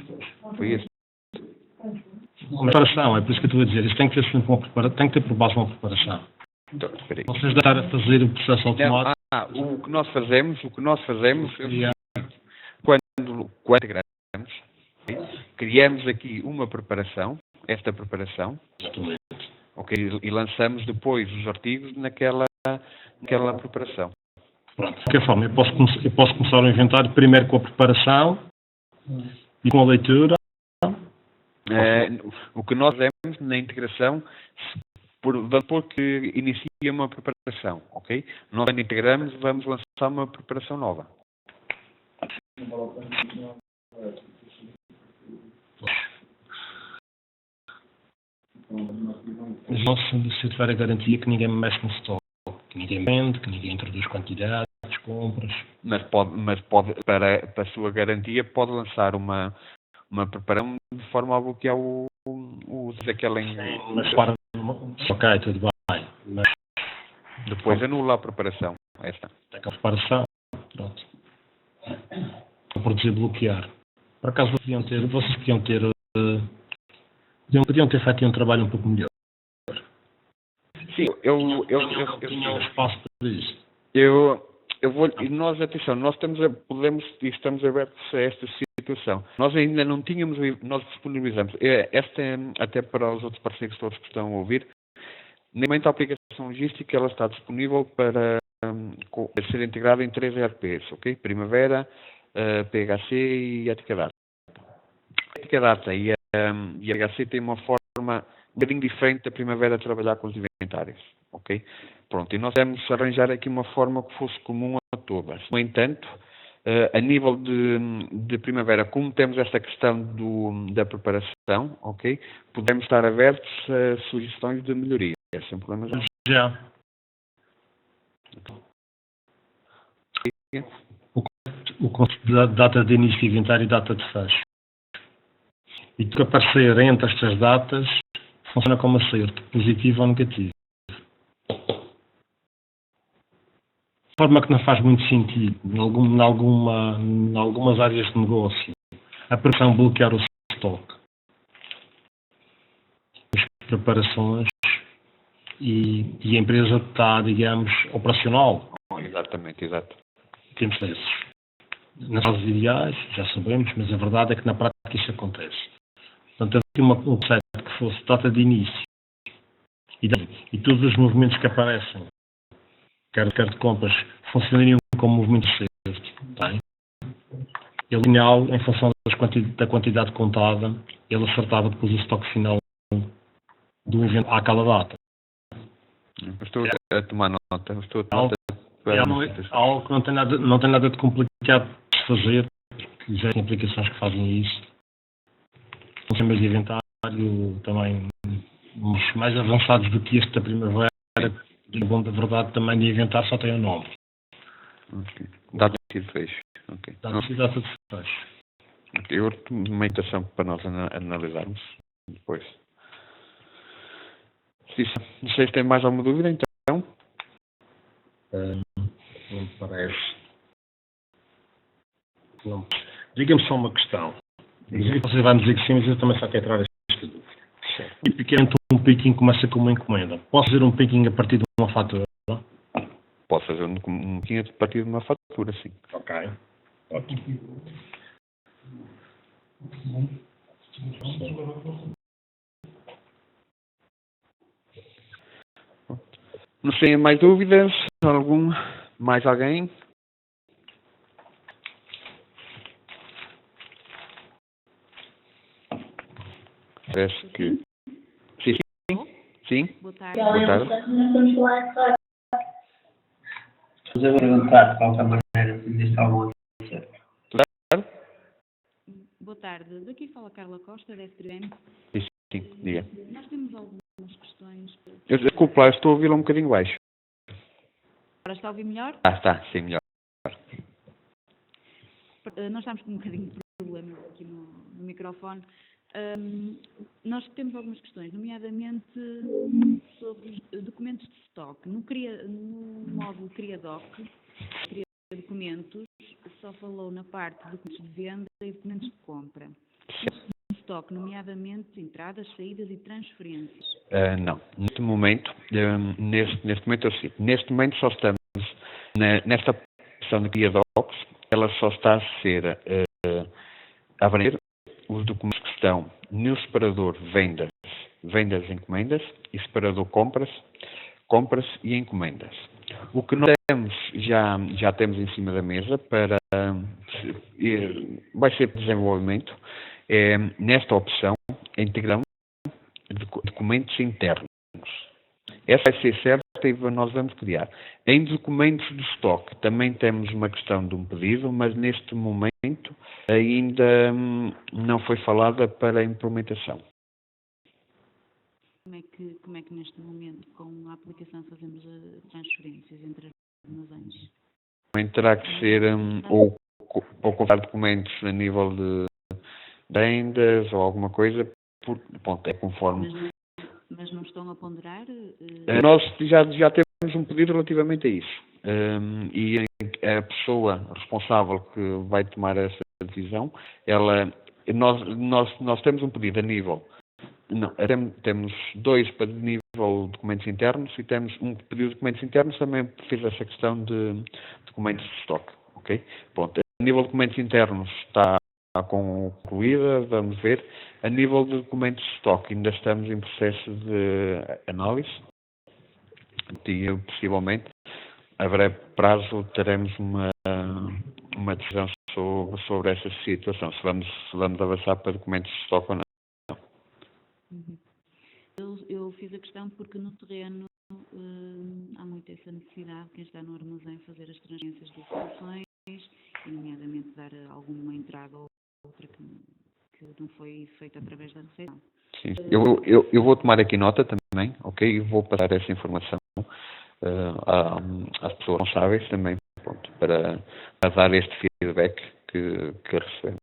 Speaker 1: Foi este.
Speaker 2: Uma preparação, é por isso que eu estou a dizer. Isso tem que ter sempre uma preparação, tem que ter por base uma preparação.
Speaker 1: Então, espera aí.
Speaker 2: Vocês devem estar a fazer o processo automático.
Speaker 1: O que nós fazemos quando integramos, criamos aqui uma preparação, esta preparação, ok, e lançamos depois os artigos naquela preparação.
Speaker 2: Pronto, de qualquer forma, eu posso começar o inventário primeiro com a preparação e com a leitura.
Speaker 1: O que nós fazemos na integração, porque inicia uma preparação, ok? Nós quando integramos, vamos lançar uma preparação nova.
Speaker 2: Mas não se tiver a garantia que ninguém me mexe no stock, que ninguém vende, que ninguém introduz quantidades, compras.
Speaker 1: Mas pode para a sua garantia, pode lançar uma preparação de forma a bloquear o uso daquela...
Speaker 2: Mas para... Ok, tudo bem. Mas
Speaker 1: depois anula a preparação. Esta.
Speaker 2: Tem que a preparação. Pronto. Para produzir bloquear. Por acaso vocês podiam ter feito um trabalho um pouco melhor.
Speaker 1: Sim, eu
Speaker 2: tinha um espaço para isso.
Speaker 1: Nós estamos abertos a esta situação. Nós ainda não tínhamos, nós disponibilizamos, esta até para os outros parceiros todos que estão a ouvir, no momento a aplicação logística ela está disponível para ser integrada em 3 ERPs, ok? Primavera, PHC e Eticadata. A Eticadata e a PHC têm uma forma um bocadinho diferente da Primavera trabalhar com os inventários, ok? Pronto, e nós temos arranjar aqui uma forma que fosse comum a todas. No entanto, a nível de Primavera, como temos esta questão da preparação, ok? Podemos estar abertos a sugestões de melhoria, sem problemas.
Speaker 2: Já. O conceito de data de início de inventário e data de fecho. E que aparecer entre estas datas funciona como acerto, positivo ou negativo. De forma que não faz muito sentido, em algumas áreas de negócio, a pressão bloquear o estoque, as preparações e a empresa está, digamos, operacional.
Speaker 1: Exatamente, exato.
Speaker 2: Temos desses. Nas casos ideais, já sabemos, mas a verdade é que na prática isso acontece. Portanto, aqui um conceito que fosse data de início e todos os movimentos que aparecem, quer de compras, funcionariam como movimentos certos, bem? Ele lineal, em função da quantidade contada, ele acertava depois o estoque final do evento àquela data.
Speaker 1: Estou a tomar nota. Estou a tomar
Speaker 2: nota. É algo que não tem nada de complicado de fazer, porque já tem aplicações que fazem isso. Sistemas de inventário também uns mais avançados do que este da primavera, de bom da verdade também de inventar só tem o nome.
Speaker 1: Okay. Data de fecho. Okay.
Speaker 2: Data de fecho.
Speaker 1: Okay. Eu tomei uma imitação para nós analisarmos depois. Não sei se tem mais alguma dúvida, então.
Speaker 2: Não me parece. Diga-me só uma questão. Você vai me dizer que sim, mas eu também só quero tirar esta dúvida. E pequeno um picking começa com uma encomenda. Posso fazer um picking a partir de uma fatura?
Speaker 1: Posso fazer um picking a partir de uma fatura, sim.
Speaker 2: Ok. Ótimo.
Speaker 1: Não sei, mais dúvidas? Mais alguém? Parece que... Sim?
Speaker 3: Boa tarde.
Speaker 1: Boa tarde.
Speaker 4: Mas eu vou perguntar, de qualquer maneira, se existe alguma coisa.
Speaker 3: Boa tarde. Daqui fala Carla Costa, da FDM.
Speaker 1: Sim, diga.
Speaker 3: Nós temos algumas questões.
Speaker 1: Desculpa, lá, estou a ouvi-la um bocadinho baixo.
Speaker 3: Agora está a ouvir melhor?
Speaker 1: Está, sim, melhor.
Speaker 3: Nós estamos com um bocadinho de problema aqui no microfone. Nós temos algumas questões, nomeadamente sobre os documentos de stock. No módulo CriaDoc, Cria Documentos, só falou na parte de documentos de venda e documentos de compra. No stock, nomeadamente entradas, saídas e transferências.
Speaker 1: Não, neste momento, neste momento só estamos nesta opção de CriaDocs, ela só está a ser a abranger os documentos que estão no separador vendas e encomendas e separador compras e encomendas. O que nós temos, já temos em cima da mesa vai ser desenvolvimento, nesta opção, a integração de documentos internos. Essa vai ser certa e nós vamos criar. Em documentos de estoque também temos uma questão de um pedido, mas neste momento ainda não foi falada para a implementação.
Speaker 3: Como é que neste momento, com a aplicação, fazemos transferências entre armazéns?
Speaker 1: Terá que ser ou comprar documentos a nível de vendas ou alguma coisa, é conforme.
Speaker 3: Mas não estão a ponderar?
Speaker 1: Nós já temos um pedido relativamente a isso. E a pessoa responsável que vai tomar essa decisão, nós temos um pedido a nível. Não, temos dois para nível de documentos internos e temos um pedido de documentos internos também fez essa questão de documentos de estoque. Ok? Pronto. A nível de documentos internos está concluída, vamos ver. A nível de documentos de estoque ainda estamos em processo de análise e possivelmente a breve prazo teremos uma decisão sobre essa situação, se vamos avançar para documentos de estoque ou não.
Speaker 3: Eu fiz a questão porque no terreno há muito essa necessidade, quem está no armazém, fazer as transferências de operações e nomeadamente dar alguma entrada ou outra que não foi feita através da recepção.
Speaker 1: Sim, eu vou tomar aqui nota também, ok? E vou passar essa informação às pessoas responsáveis também, pronto, para dar este feedback que recebemos.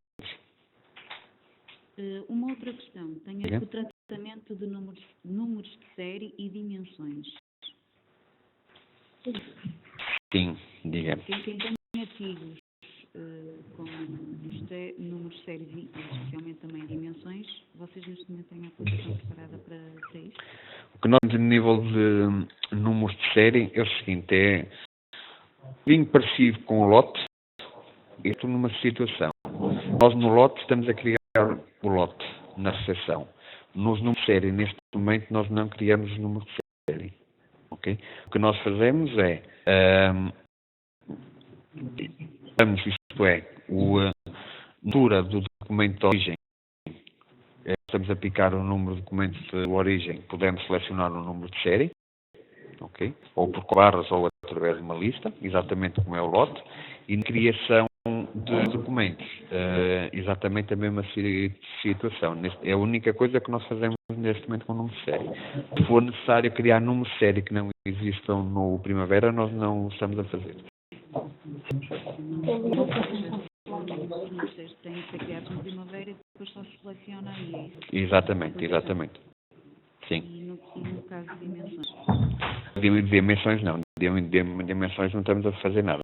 Speaker 3: Uma outra questão tem a ver com o tratamento de números de série e dimensões.
Speaker 1: Sim, diga.
Speaker 3: Quem tem artigos com números números sérios e especialmente também dimensões, vocês neste momento têm a aplicação preparada para isso?
Speaker 1: O que nós temos a nível de números de série é o seguinte, é um bocadinho parecido com o lote, eu estou numa situação. Nós no lote estamos a criar o lote na recepção. Nos números de série, neste momento, nós não criamos os números de série. Okay? O que nós fazemos é, isto é, a altura do documento de origem, estamos a picar o número de documento de origem, podemos selecionar o número de série, okay? Ou por barras ou através de uma lista, exatamente como é o lote, e na criação de documentos, exatamente a mesma situação. É a única coisa que nós fazemos neste momento com o número de série. Se for necessário criar números de série que não existam no Primavera, nós não estamos a fazer.
Speaker 3: Os números têm que ser criados no Primavera e depois só se seleciona aí, é isso?
Speaker 1: Exatamente. Sim.
Speaker 3: E no caso de dimensões?
Speaker 1: Dimensões não. Dimensões não estamos a fazer nada.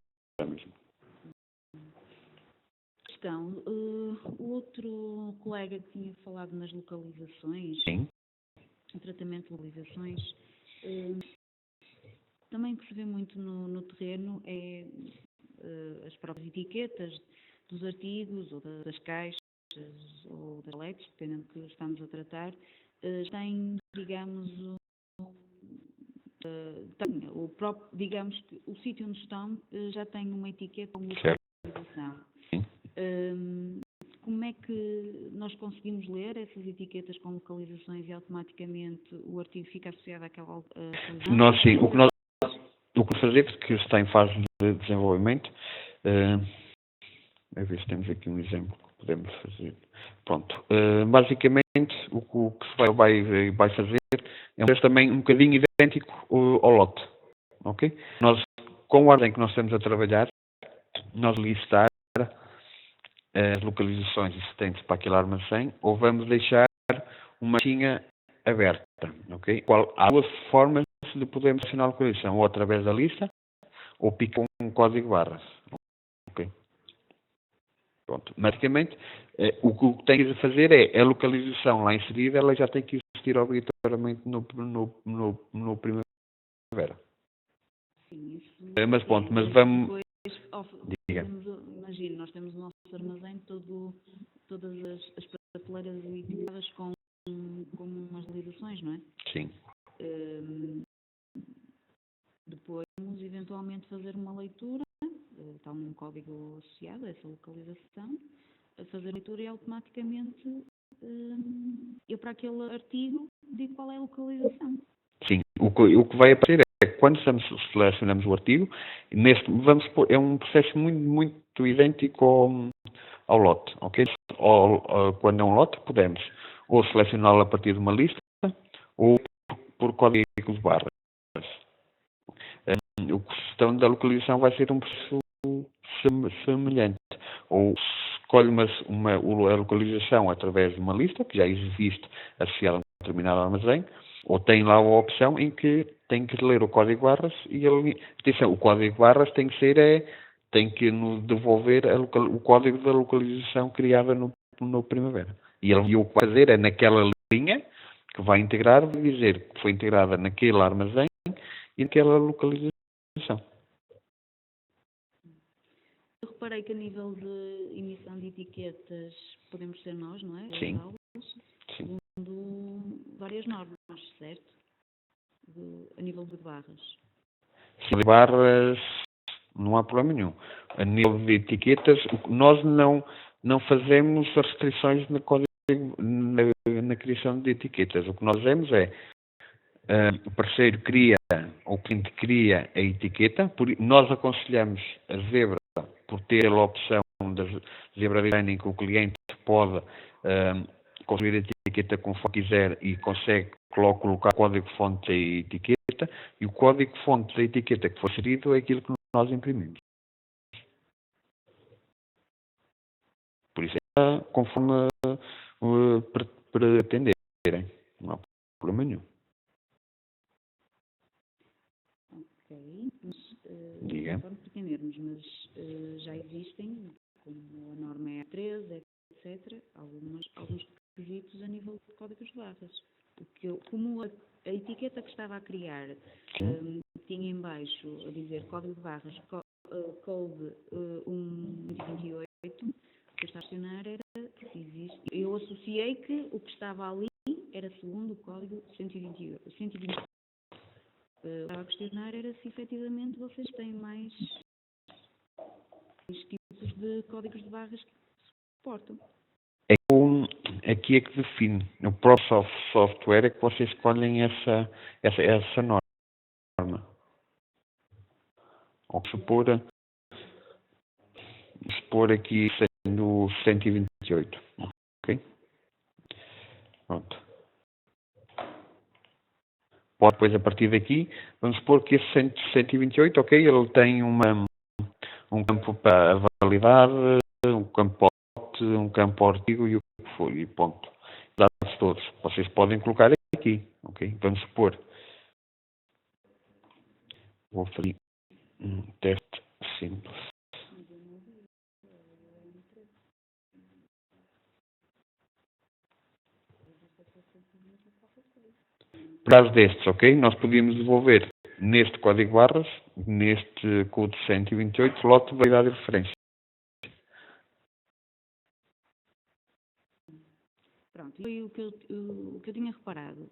Speaker 3: Questão. O outro colega que tinha falado nas localizações,
Speaker 1: Sim.
Speaker 3: o tratamento de localizações, também que se vê muito no terreno é as próprias etiquetas dos artigos ou das caixas ou das paletes, dependendo do que estamos a tratar, tem, digamos, o próprio, digamos que o sítio onde estão já tem uma etiqueta com localização. Como é que nós conseguimos ler essas etiquetas com localizações e automaticamente o artigo fica associado àquela localização?
Speaker 1: Nós sim, o que fazemos, que está em fase de desenvolvimento, a ver se temos aqui um exemplo que podemos fazer. Pronto, basicamente o que se vai fazer é um processo também um bocadinho idêntico ao lote, ok? Nós, com a ordem que nós estamos a trabalhar, nós listar as localizações existentes para aquele armazém, ou vamos deixar uma caixinha aberta, ok? Há duas formas de podermos assinar a localização, ou através da lista, ou picar um código barras, ok? Pronto, basicamente, o que tem que fazer é a localização lá inserida, ela já tem que existir obrigatoriamente no Primavera.
Speaker 3: Sim, isso.
Speaker 1: Mas pronto, mas vamos... Diga.
Speaker 3: Imagina, nós temos o nosso armazém todas as prateleiras equipadas com umas localizações, não é?
Speaker 1: Sim.
Speaker 3: Depois vamos eventualmente fazer uma leitura, está um código associado a essa localização, a fazer a leitura e automaticamente eu para aquele artigo digo qual é a localização.
Speaker 1: Sim, o que vai aparecer é que quando selecionamos o artigo, é um processo muito idêntico ao lote, ok? Quando é um lote, podemos ou selecioná-lo a partir de uma lista ou por código de barras. A questão da localização vai ser um processo semelhante. Ou escolhe a localização através de uma lista, que já existe associada a um determinado armazém, ou tem lá a opção em que tem que ler o código barras e atenção, o código barras tem que nos devolver o código da localização criada no Primavera. E o que vai fazer é naquela linha que vai integrar, vai dizer que foi integrada naquele armazém e naquela localização.
Speaker 3: Eu reparei que a nível de emissão de etiquetas podemos ser nós, não é?
Speaker 1: Sim. Sim.
Speaker 3: Segundo várias normas, certo? A nível de barras.
Speaker 1: Sim, de barras não há problema nenhum. A nível de etiquetas, nós não fazemos as restrições na criação de etiquetas. O que nós fazemos é o parceiro cria, ou o cliente cria a etiqueta, nós aconselhamos a Zebra por ter a opção da Zebra Design em que o cliente pode construir a etiqueta conforme quiser e consegue colocar o código-fonte da etiqueta, e o código-fonte da etiqueta que for inserido é aquilo que nós imprimimos. Por isso é conforme pretenderem, não há problema nenhum.
Speaker 3: Ok, mas
Speaker 1: Diga.
Speaker 3: conforme pretendermos, mas já existem, como a norma é A3, etc., barras. Como a etiqueta que estava a criar tinha em baixo a dizer código de barras, code 128, o que eu estava a questionar era se existe. Eu associei que o que estava ali era segundo o código 128. Estava a questionar era se efetivamente vocês têm mais tipos de códigos de barras que suportam.
Speaker 1: Aqui é que define. No próprio software é que vocês escolhem essa norma. Ou supor aqui sendo 128. Ok? Pronto. Pode depois a partir daqui, vamos supor que esse 128, ok, ele tem um campo para validar, um campo um campo artigo e o que for, e ponto. Dados todos. Vocês podem colocar aqui, ok? Vamos supor. Vou fazer um teste simples. Por caso destes, ok? Nós podíamos devolver neste código barras, neste code 128, lote de validade e referência.
Speaker 3: Pronto, foi o que eu tinha reparado.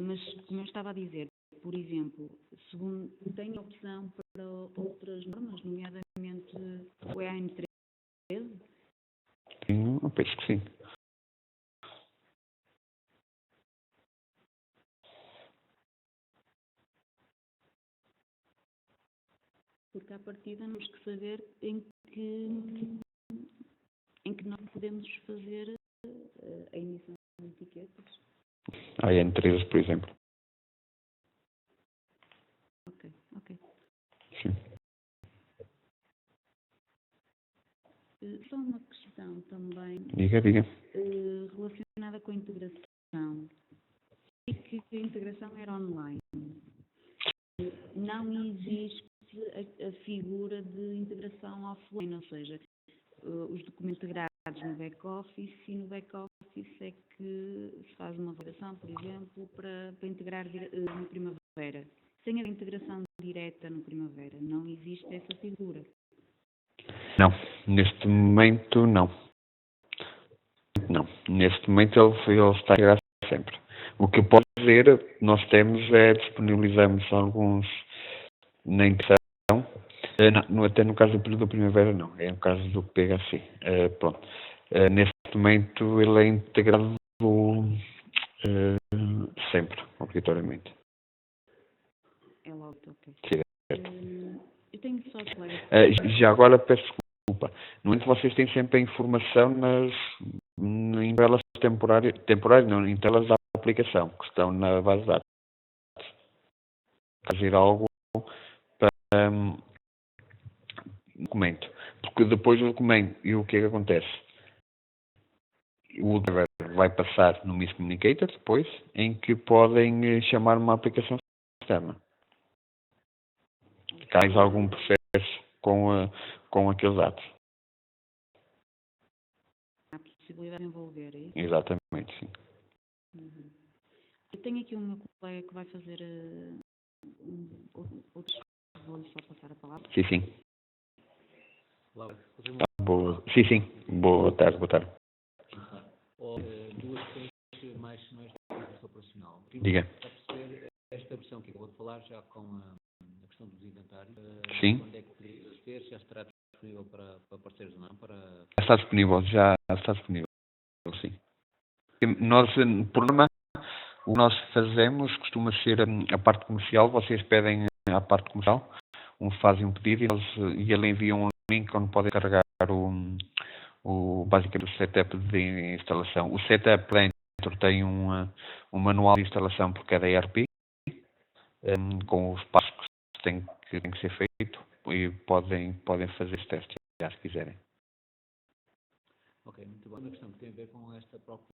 Speaker 3: Mas, como eu estava a dizer, por exemplo, segundo, tenho a opção para outras normas, nomeadamente o EAN13?
Speaker 1: Eu penso que sim.
Speaker 3: Porque, à partida, temos que saber em que nós podemos fazer a emissão de etiquetas.
Speaker 1: A N13, por exemplo.
Speaker 3: Ok.
Speaker 1: Sim.
Speaker 3: Só uma questão também
Speaker 1: Diga.
Speaker 3: relacionada com a integração. E que a integração era online. Não existe a figura de integração offline, ou seja, os documentos integrados no back-office, e no back-office é que se faz uma validação, por exemplo, para integrar no Primavera. Sem a integração direta no Primavera, não existe essa figura.
Speaker 1: Não, neste momento não. Não, neste momento ele está a integrar sempre. O que eu posso dizer, nós temos disponibilizamos alguns na integração, até no caso do Primavera não, é no caso do PHC. Pronto. Neste momento ele é integrado sempre, obrigatoriamente.
Speaker 3: É logo, ok.
Speaker 1: Certo.
Speaker 3: Eu tenho só colegas.
Speaker 1: Já agora peço desculpa. No entanto, vocês têm sempre a informação em telas temporárias não, em telas da aplicação, que estão na base de dados. Fazer algo para documento. Porque depois do documento, e o que é que acontece? O driver vai passar no Miss Communicator depois, em que podem chamar uma aplicação externa. Caso algum processo com aqueles dados.
Speaker 3: Há possibilidade de envolver, é isso?
Speaker 1: Exatamente, sim.
Speaker 3: Uhum. Eu tenho aqui um meu colega que vai fazer outros. Vou-lhe só passar a palavra.
Speaker 1: Sim. Boa. Sim. Boa tarde.
Speaker 5: Duas questões mais da parte operacional.
Speaker 1: Diga.
Speaker 5: Para perceber esta versão que acabou de falar, já com a questão dos inventários.
Speaker 1: Sim.
Speaker 5: Quando é que poderia ser? Já estará disponível para parceiros ou não?
Speaker 1: Já está disponível, sim. Nós, por norma, o que nós fazemos costuma ser a parte comercial. Vocês pedem à parte comercial, fazem um pedido e ele envia um link onde podem carregar basicamente o setup de instalação. O setup dentro tem um manual de instalação por cada ERP, com os passos que têm que ser feitos, e podem fazer esse teste já se quiserem.
Speaker 5: Ok, muito bom. Uma questão que tem a ver com esta própria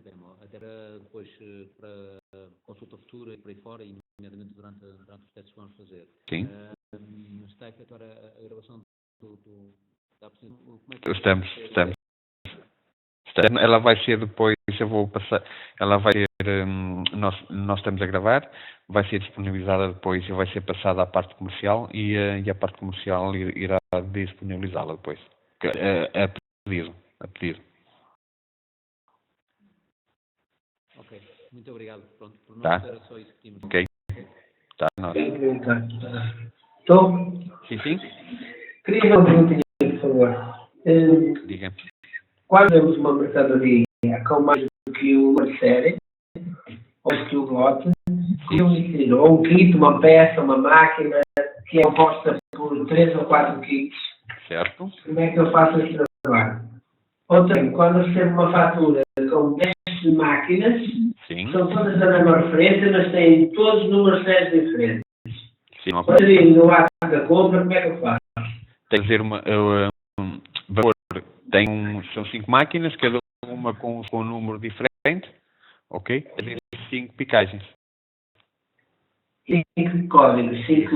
Speaker 5: demo. Até depois para consulta futura e por aí fora, e nomeadamente durante os testes que vamos fazer.
Speaker 1: Sim.
Speaker 5: Está a efetuar a gravação da apresentação.
Speaker 1: Estamos Portanto, ela vai ser depois, eu vou passar, ela vai ser, nós estamos a gravar, vai ser disponibilizada depois e vai ser passada à parte comercial e a parte comercial irá disponibilizá-la depois. A pedido.
Speaker 5: Ok, muito obrigado. Pronto, por
Speaker 1: Tá.
Speaker 5: nós era só isso que tínhamos.
Speaker 1: Ok. Tá, nós.
Speaker 4: Estou?
Speaker 1: Sim, sim.
Speaker 4: Queria fazer uma perguntinha, por favor.
Speaker 1: Diga.
Speaker 4: Quando temos uma mercadoria com mais do que uma série, ou mais que um lote, ou um kit, uma peça, uma máquina, que é composta por 3 ou 4 kits,
Speaker 1: Certo.
Speaker 4: como é que eu faço esse trabalho? Outra, quando recebo uma fatura com 10 máquinas,
Speaker 1: Sim.
Speaker 4: são todas da mesma referência, mas têm todos números sérios diferentes.
Speaker 1: Sim.
Speaker 4: Quando eu digo no ato da compra, como é que eu faço?
Speaker 1: Tem que dizer são 5 máquinas, cada uma com um número diferente, ok? Tem 5 picagens.
Speaker 4: 5 códigos, 5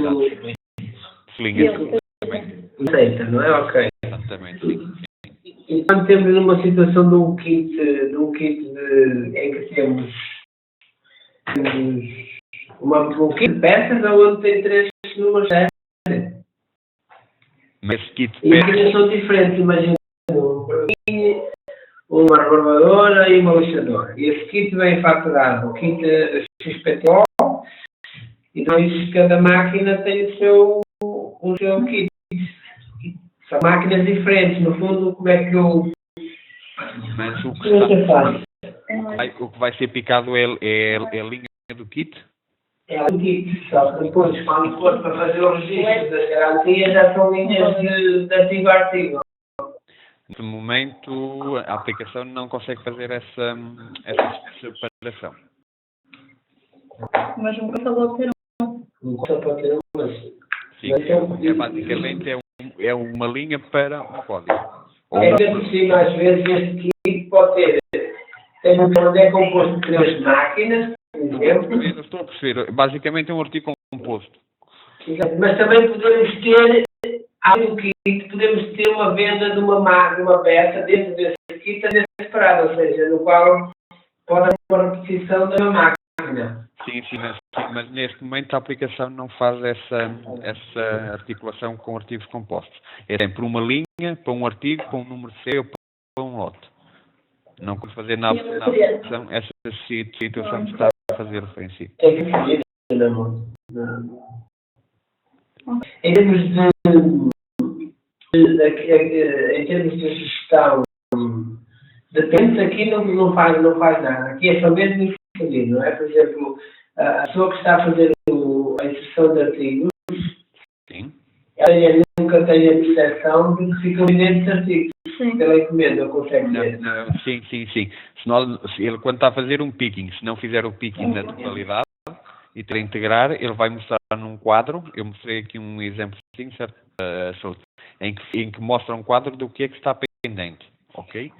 Speaker 1: Linhas. Exatamente.
Speaker 4: receita, não é? Ok.
Speaker 1: Exatamente, sim.
Speaker 4: E quando temos uma situação de um kit, em que temos um kit de peças onde tem 3 números sérios.
Speaker 1: Mas esse kit
Speaker 4: E as máquinas são diferentes, imagina uma rebarbadora e uma lixadora. E esse kit vem faturado, o kit XPTO, e depois cada máquina tem o seu kit. São máquinas diferentes, no fundo, como é que eu...
Speaker 1: Mas o
Speaker 4: Como é que eu faço?
Speaker 1: que vai ser picado é a linha do kit?
Speaker 4: É um kit, só que depois, quando for para fazer o registro das garantias, já são linhas de artigo a artigo.
Speaker 1: Neste momento, a aplicação não consegue fazer essa separação.
Speaker 6: Mas nunca falou ter
Speaker 4: Não só para ter umas.
Speaker 1: Sim, basicamente é uma linha para um código. Ou
Speaker 4: É por cima, às vezes, este kit pode ter. Onde é composto de 3 máquinas, por exemplo.
Speaker 1: Eu estou a perceber. Basicamente é um artigo composto.
Speaker 4: Mas também podemos ter, além do kit, podemos ter uma venda de uma peça dentro desse kit separado, ou seja, no qual pode haver uma repetição da máquina.
Speaker 1: Sim, mas neste momento a aplicação não faz essa articulação com artigos compostos. É sempre uma linha para um artigo, para um número de série ou para um lote. Não consigo fazer na aplicação essa situação que está a fazer referência.
Speaker 4: É que fazer, não. Em termos de gestão de tempos, aqui não faz nada. Aqui é só mesmo fazer, não é? Por exemplo, a pessoa que está a fazer a inserção de artigos,
Speaker 1: Sim.
Speaker 4: ela nunca tem a percepção de que ficam dentro de artigos.
Speaker 6: Sim.
Speaker 4: Pela encomenda, consegue ver.
Speaker 1: Sim. Se ele, quando está a fazer um picking, se não fizer o picking na totalidade e ter a integrar, ele vai mostrar num quadro. Eu mostrei aqui um exemplo, certo? Em que mostra um quadro do que é que está pendente, ok?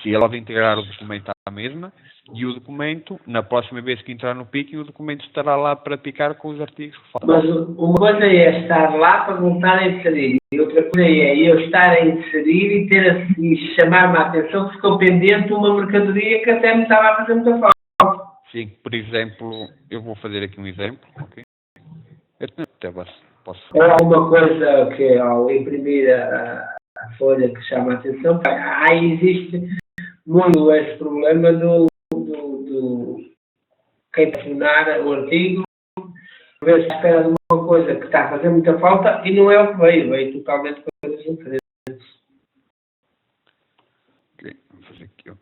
Speaker 1: Se ele pode integrar o documento à mesma, e o documento, na próxima vez que entrar no picking, o documento estará lá para picar com os artigos que faltam.
Speaker 4: Mas uma coisa é estar lá para voltar a inserir, e outra coisa é eu estar a inserir e chamar-me a atenção que ficou pendente uma mercadoria que até me estava a fazer muita falta.
Speaker 1: Sim, por exemplo, eu vou fazer aqui um exemplo, ok? Eu até posso
Speaker 4: Ou alguma coisa que ao imprimir a folha que chama a atenção, aí existe muito esse problema do quem assinar o artigo, ver se espera de uma coisa que está a fazer muita falta e não é o que veio totalmente coisas diferentes.
Speaker 1: Ok, vou fazer aqui, ó.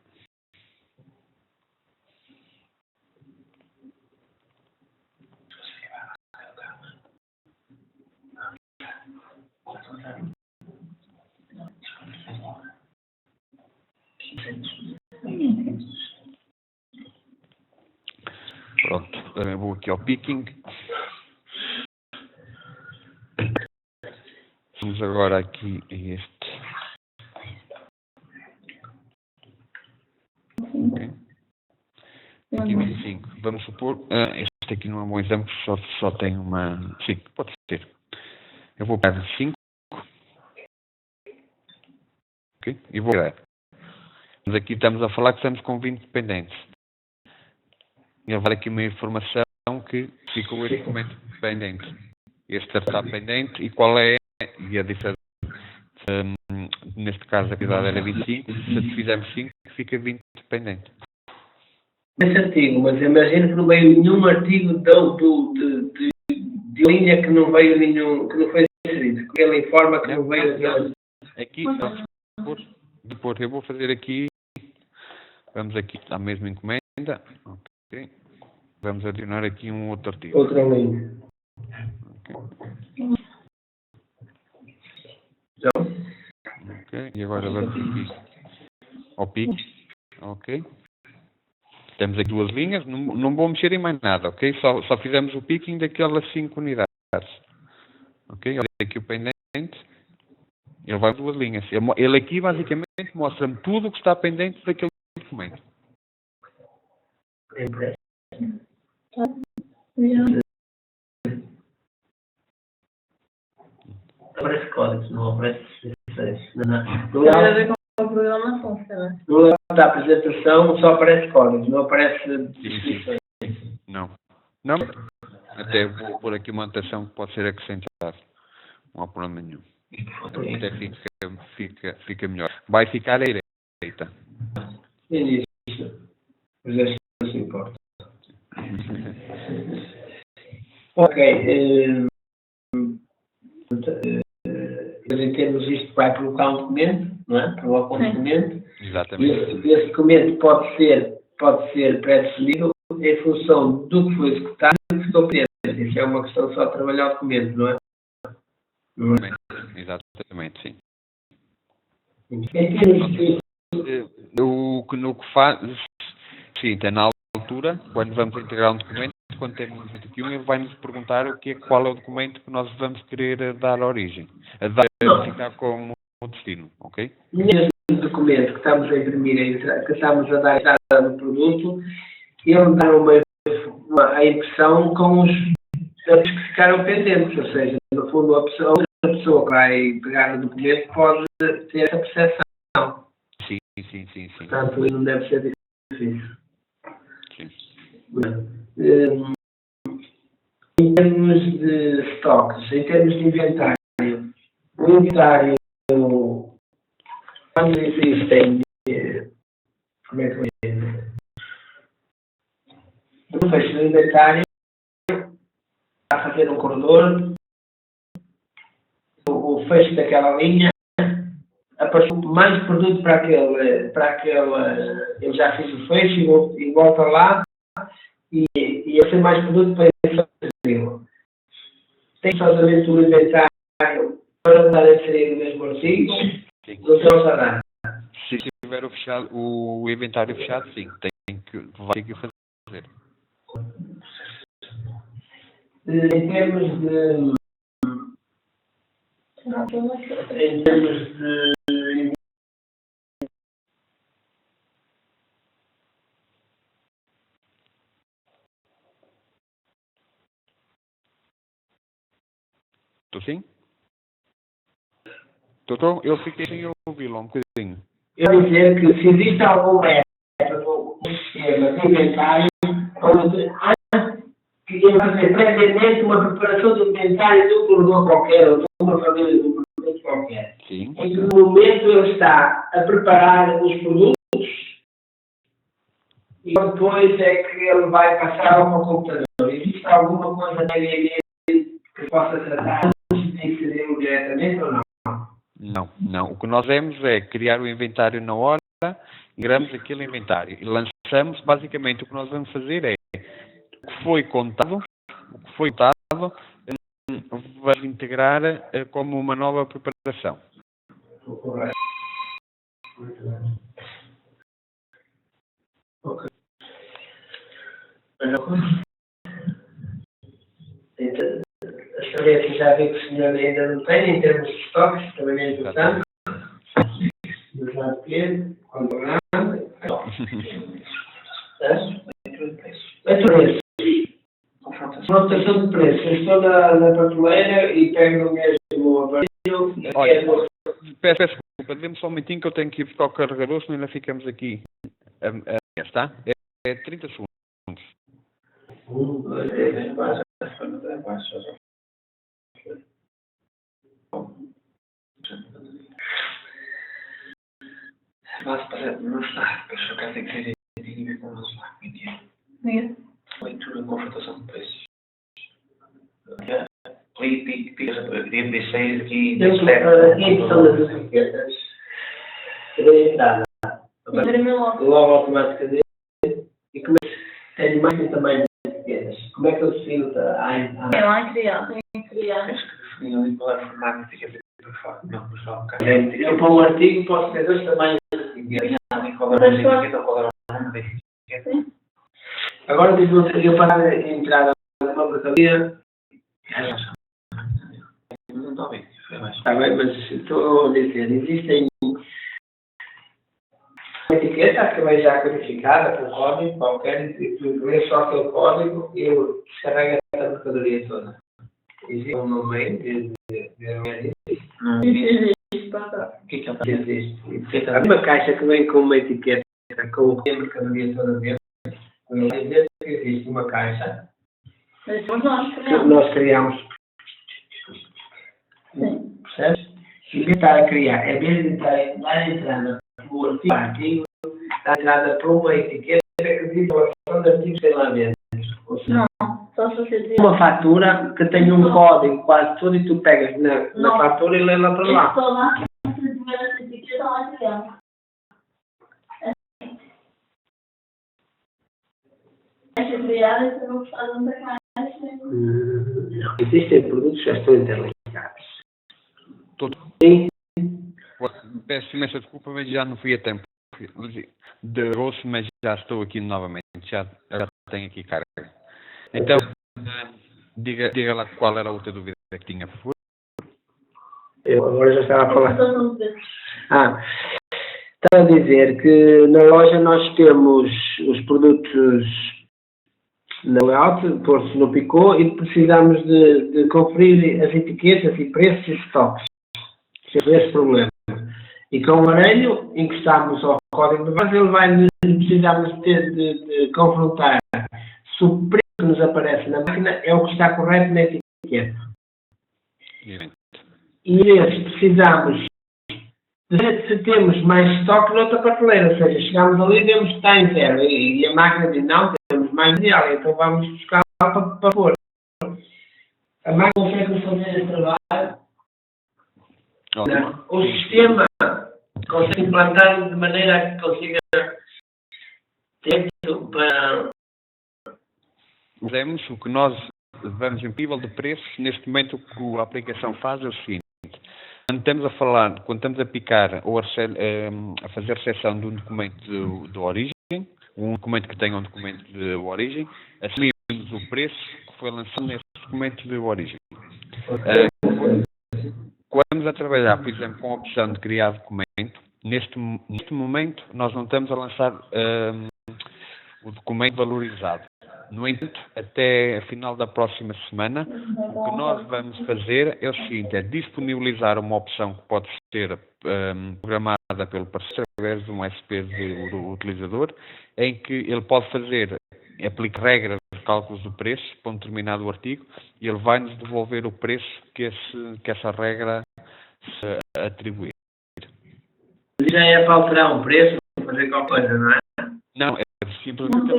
Speaker 1: Pronto, vou aqui ao picking. Vamos agora aqui a este. Okay. Aqui 25. Vamos supor, este aqui não é um bom exemplo, só tem uma. Sim, pode ser. Eu vou pegar 5. Ok? E vou pegar. Mas aqui estamos a falar que estamos com 20 dependentes. Ele vai aqui uma informação que ficou este documento pendente. Este está pendente e qual é e a diferença. Neste caso a quantidade era 25, se fizermos 5 fica 20 dependente.
Speaker 4: Esse artigo, mas imagino que não veio nenhum artigo de linha que não veio nenhum, que não foi inserido, que ele informa que não veio aquele.
Speaker 1: Aqui, depois eu vou fazer aqui, vamos aqui à mesma encomenda, ok. Vamos adicionar aqui um outro artigo.
Speaker 4: Outra linha.
Speaker 1: Okay. Ok, e agora vamos aqui ao pique, ok. Temos aqui 2 linhas, não vou mexer em mais nada, ok? Só fizemos o picking daquelas 5 unidades. Ok? Olha aqui o pendente. Ele vai 2 linhas. Ele aqui basicamente mostra-me tudo o que está pendente daquele documento.
Speaker 4: Aparece códigos, não aparece especificações.
Speaker 6: Tem a ver com a programação, se calhar.
Speaker 4: No layout da apresentação só aparece códigos, não aparece descrições.
Speaker 1: Não. Não. Até vou pôr aqui uma anotação que pode ser acrescentada. Não há problema nenhum. Até fica melhor. Vai ficar à direita.
Speaker 4: É isso. Mas acho que não se importa. Ok. Em termos isto vai provocar um documento, não é? Provoca um documento.
Speaker 1: Exatamente.
Speaker 4: Esse documento pode ser pré-definido em função do que foi executado e do que ficou pendente. Isso é uma questão só de trabalhar o documento, não é?
Speaker 1: Exatamente, sim.
Speaker 4: Em termos de...
Speaker 1: O que faz, sim, na altura, quando vamos integrar um documento, quando temos 21, ele vai-nos perguntar qual é o documento que nós vamos querer dar origem, ficar como destino, ok?
Speaker 4: Nesse documento que estamos a imprimir, que estamos a dar entrada no produto, ele dá a impressão com os dados que ficaram pendentes, ou seja, no fundo, a outra pessoa que vai pegar no documento pode ter essa percepção.
Speaker 1: Sim.
Speaker 4: Portanto, não deve ser difícil.
Speaker 1: Sim.
Speaker 4: Em termos de estoques, em termos de inventário, o inventário, quando existem, como é que eu ia dizer? No fecho do inventário, a fazer um corredor, o fecho daquela linha, apareceu mais produto para aquele, eu já fiz o fecho e volta lá, e eu tenho mais produto para esse artigo. Tem somente o inventário para dar a inserir o mesmo artigo, não tem outra nada.
Speaker 1: Se tiver o inventário fechado, sim, vai ter que fazer.
Speaker 4: Em termos de
Speaker 1: Estou sim? Estou? Eu fiquei sem ouvi-lo um bocadinho.
Speaker 4: Eu dizer que se existe algum método, um sistema de inventário, onde há que fazer previamente uma preparação de inventário de um corredor qualquer, ou de uma família de um produto qualquer.
Speaker 1: Sim.
Speaker 4: Em que no momento ele está a preparar os produtos e depois é que ele vai passar ao computador. Existe alguma coisa na LMS que possa tratar de inserir diretamente ou não?
Speaker 1: Não. O que nós vemos é criar o inventário na hora, integramos aquele inventário e lançamos, basicamente, o que nós vamos fazer é o que foi contado, vamos integrar como uma nova preparação.
Speaker 4: Correto. Ok. As tarefas já vi que o senhor ainda não tem, em termos de estoques, também é importante. Dos lados pequeno, quando grande. Confrontação de preços. Eu estou na prateleira e pego o mesmo aparelho.
Speaker 1: Olha, peço desculpa, dê-me só um momentinho que eu tenho que ir buscar o carregador, senão ainda ficamos aqui. Está? É 30 segundos.
Speaker 4: 1, 2, 3, 4, 5, não está, porque só quero ter que ser e ver como não está. Leitura e confrontação de preços. P6 aqui. Aqui são das etiquetas. Cadê a entrada? Logo automaticamente. E como é que tem mais um tamanho de etiquetas? Como é que eu defino
Speaker 6: É lá criar, tem que criar.
Speaker 4: ali qual é o formato de etiqueta? Não, mas só eu para um artigo posso ter 2 tamanhos de etiquetas. Qual era a etiqueta ou qual era o nome da etiqueta? Agora eu para a entrada de uma mercadoria. Não está bem, foi mais. Está bem, mas estou a dizer, existem uma etiqueta que vai já codificada com código qualquer, e tu lês só aquele código e descarrega a mercadoria toda. Existe um no meio de não
Speaker 6: Existe, passa.
Speaker 4: O que é que ele está a dizer? Há uma caixa que vem com uma etiqueta com a mercadoria toda dentro. Quer dizer que existe uma caixa
Speaker 6: Mas somos nós
Speaker 4: que
Speaker 6: criamos.
Speaker 4: nós criamos.
Speaker 6: Sim.
Speaker 4: Percebes? E o que está a criar? É mesmo estar a entrada por artigo, está a entrada por uma etiqueta que diz a relação de artigos que tem lá dentro. Ou seja,
Speaker 6: Não, só se você dizer.
Speaker 4: uma fatura que tem um código quase tudo e tu pegas na
Speaker 6: Não.
Speaker 4: fatura e lê lá para lá.
Speaker 6: Só lá, se tiver essa etiqueta, lá criamos. Essa criada, você não faz muita caixa.
Speaker 4: Não. Existem produtos que já estão interligados.
Speaker 1: Todos.
Speaker 4: Sim.
Speaker 1: Peço imensa desculpa, mas já não fui a tempo de rosto, mas já estou aqui novamente. Já tenho aqui carga. Então, diga lá qual era a outra dúvida que tinha, por favor.
Speaker 4: Eu agora já estava a falar.
Speaker 6: Então, não
Speaker 4: Estava a dizer que na loja nós temos os produtos na layout, pôr-se no picô e precisamos de conferir as etiquetas e preços e estoques. Esse problema. E com o arelho, encostamos ao código de base, ele vai precisamos de confrontar se o preço que nos aparece na máquina é o que está correto na etiqueta. E esse precisamos de ver se temos mais estoque noutra prateleira, ou seja, chegamos ali e vemos que está em zero e a máquina diz não, temos mais ideal, então vamos buscar para pôr. A máquina consegue fazer esse trabalho. Não. O sistema consegue implantar de maneira a que consiga tempo para.
Speaker 1: Vemos o que nós levamos em nível de preços. Neste momento, o que a aplicação faz é o seguinte: quando estamos a picar ou a fazer recepção de um documento de origem, um documento que tenha um documento de origem, assumimos o preço que foi lançado nesse documento de origem. Quando estamos a trabalhar, por exemplo, com a opção de criar documento, neste momento nós não estamos a lançar o documento valorizado. No entanto, até a final da próxima semana, o que nós vamos fazer é o seguinte: é disponibilizar uma opção que pode ser programada pelo parceiro através de um SP do utilizador, em que ele pode aplicar regras de cálculos do preço para um determinado artigo e ele vai nos devolver o preço que essa regra se atribuir.
Speaker 4: Já é para alterar um preço, para fazer qualquer coisa, não é?
Speaker 1: Não, é simplesmente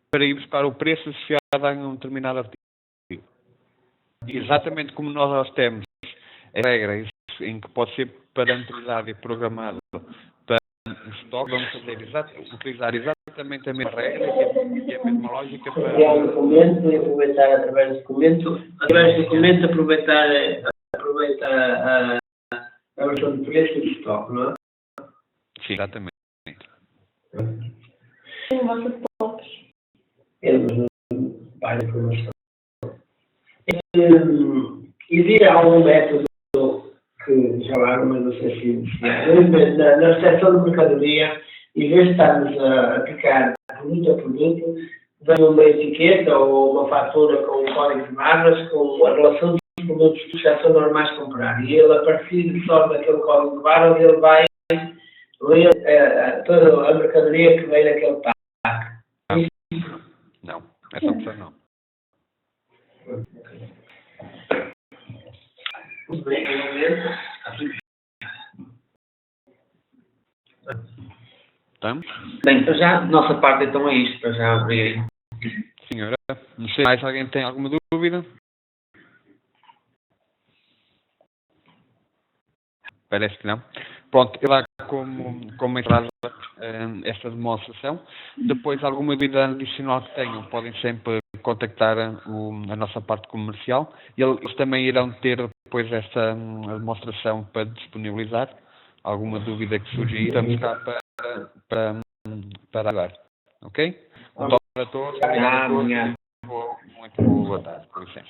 Speaker 1: para ir buscar o preço associado a um determinado artigo. Exatamente como nós temos a regra em que pode ser parametrizado e programado para o estoque, vamos utilizar exatamente a mesma regra e a mesma lógica para
Speaker 4: criar um documento e aproveitar através do documento, aproveitar a versão de preço e de estoque, não é?
Speaker 1: Sim, exatamente.
Speaker 6: Tem vossas toques.
Speaker 4: Temos várias informações. Existe algum método que já lá, mas não sei se na recepção de mercadoria, em vez de estarmos a aplicar produto a produto, vem uma etiqueta ou uma fatura com um código de barras, com a relação dos produtos que já são normais de comprar. E ele, a partir só daquele código de barras, ele vai ler toda a mercadoria que vem naquele pack.
Speaker 1: Não, essa opção não.
Speaker 4: Muito bem, vamos ver.
Speaker 1: Estamos?
Speaker 4: Bem, para já, nossa parte então é isto, para já abrir.
Speaker 1: Senhora, não sei mais, alguém tem alguma dúvida? Parece que não. Pronto, eu lá como entrada esta demonstração. Depois, alguma dúvida adicional que tenham, podem sempre contactar a nossa parte comercial. Eles também irão ter depois esta demonstração para disponibilizar. Alguma dúvida que surgir, estamos cá para ajudar. Ok? Muito obrigado a todos. Obrigado a todos. Muito boa tarde. Com licença.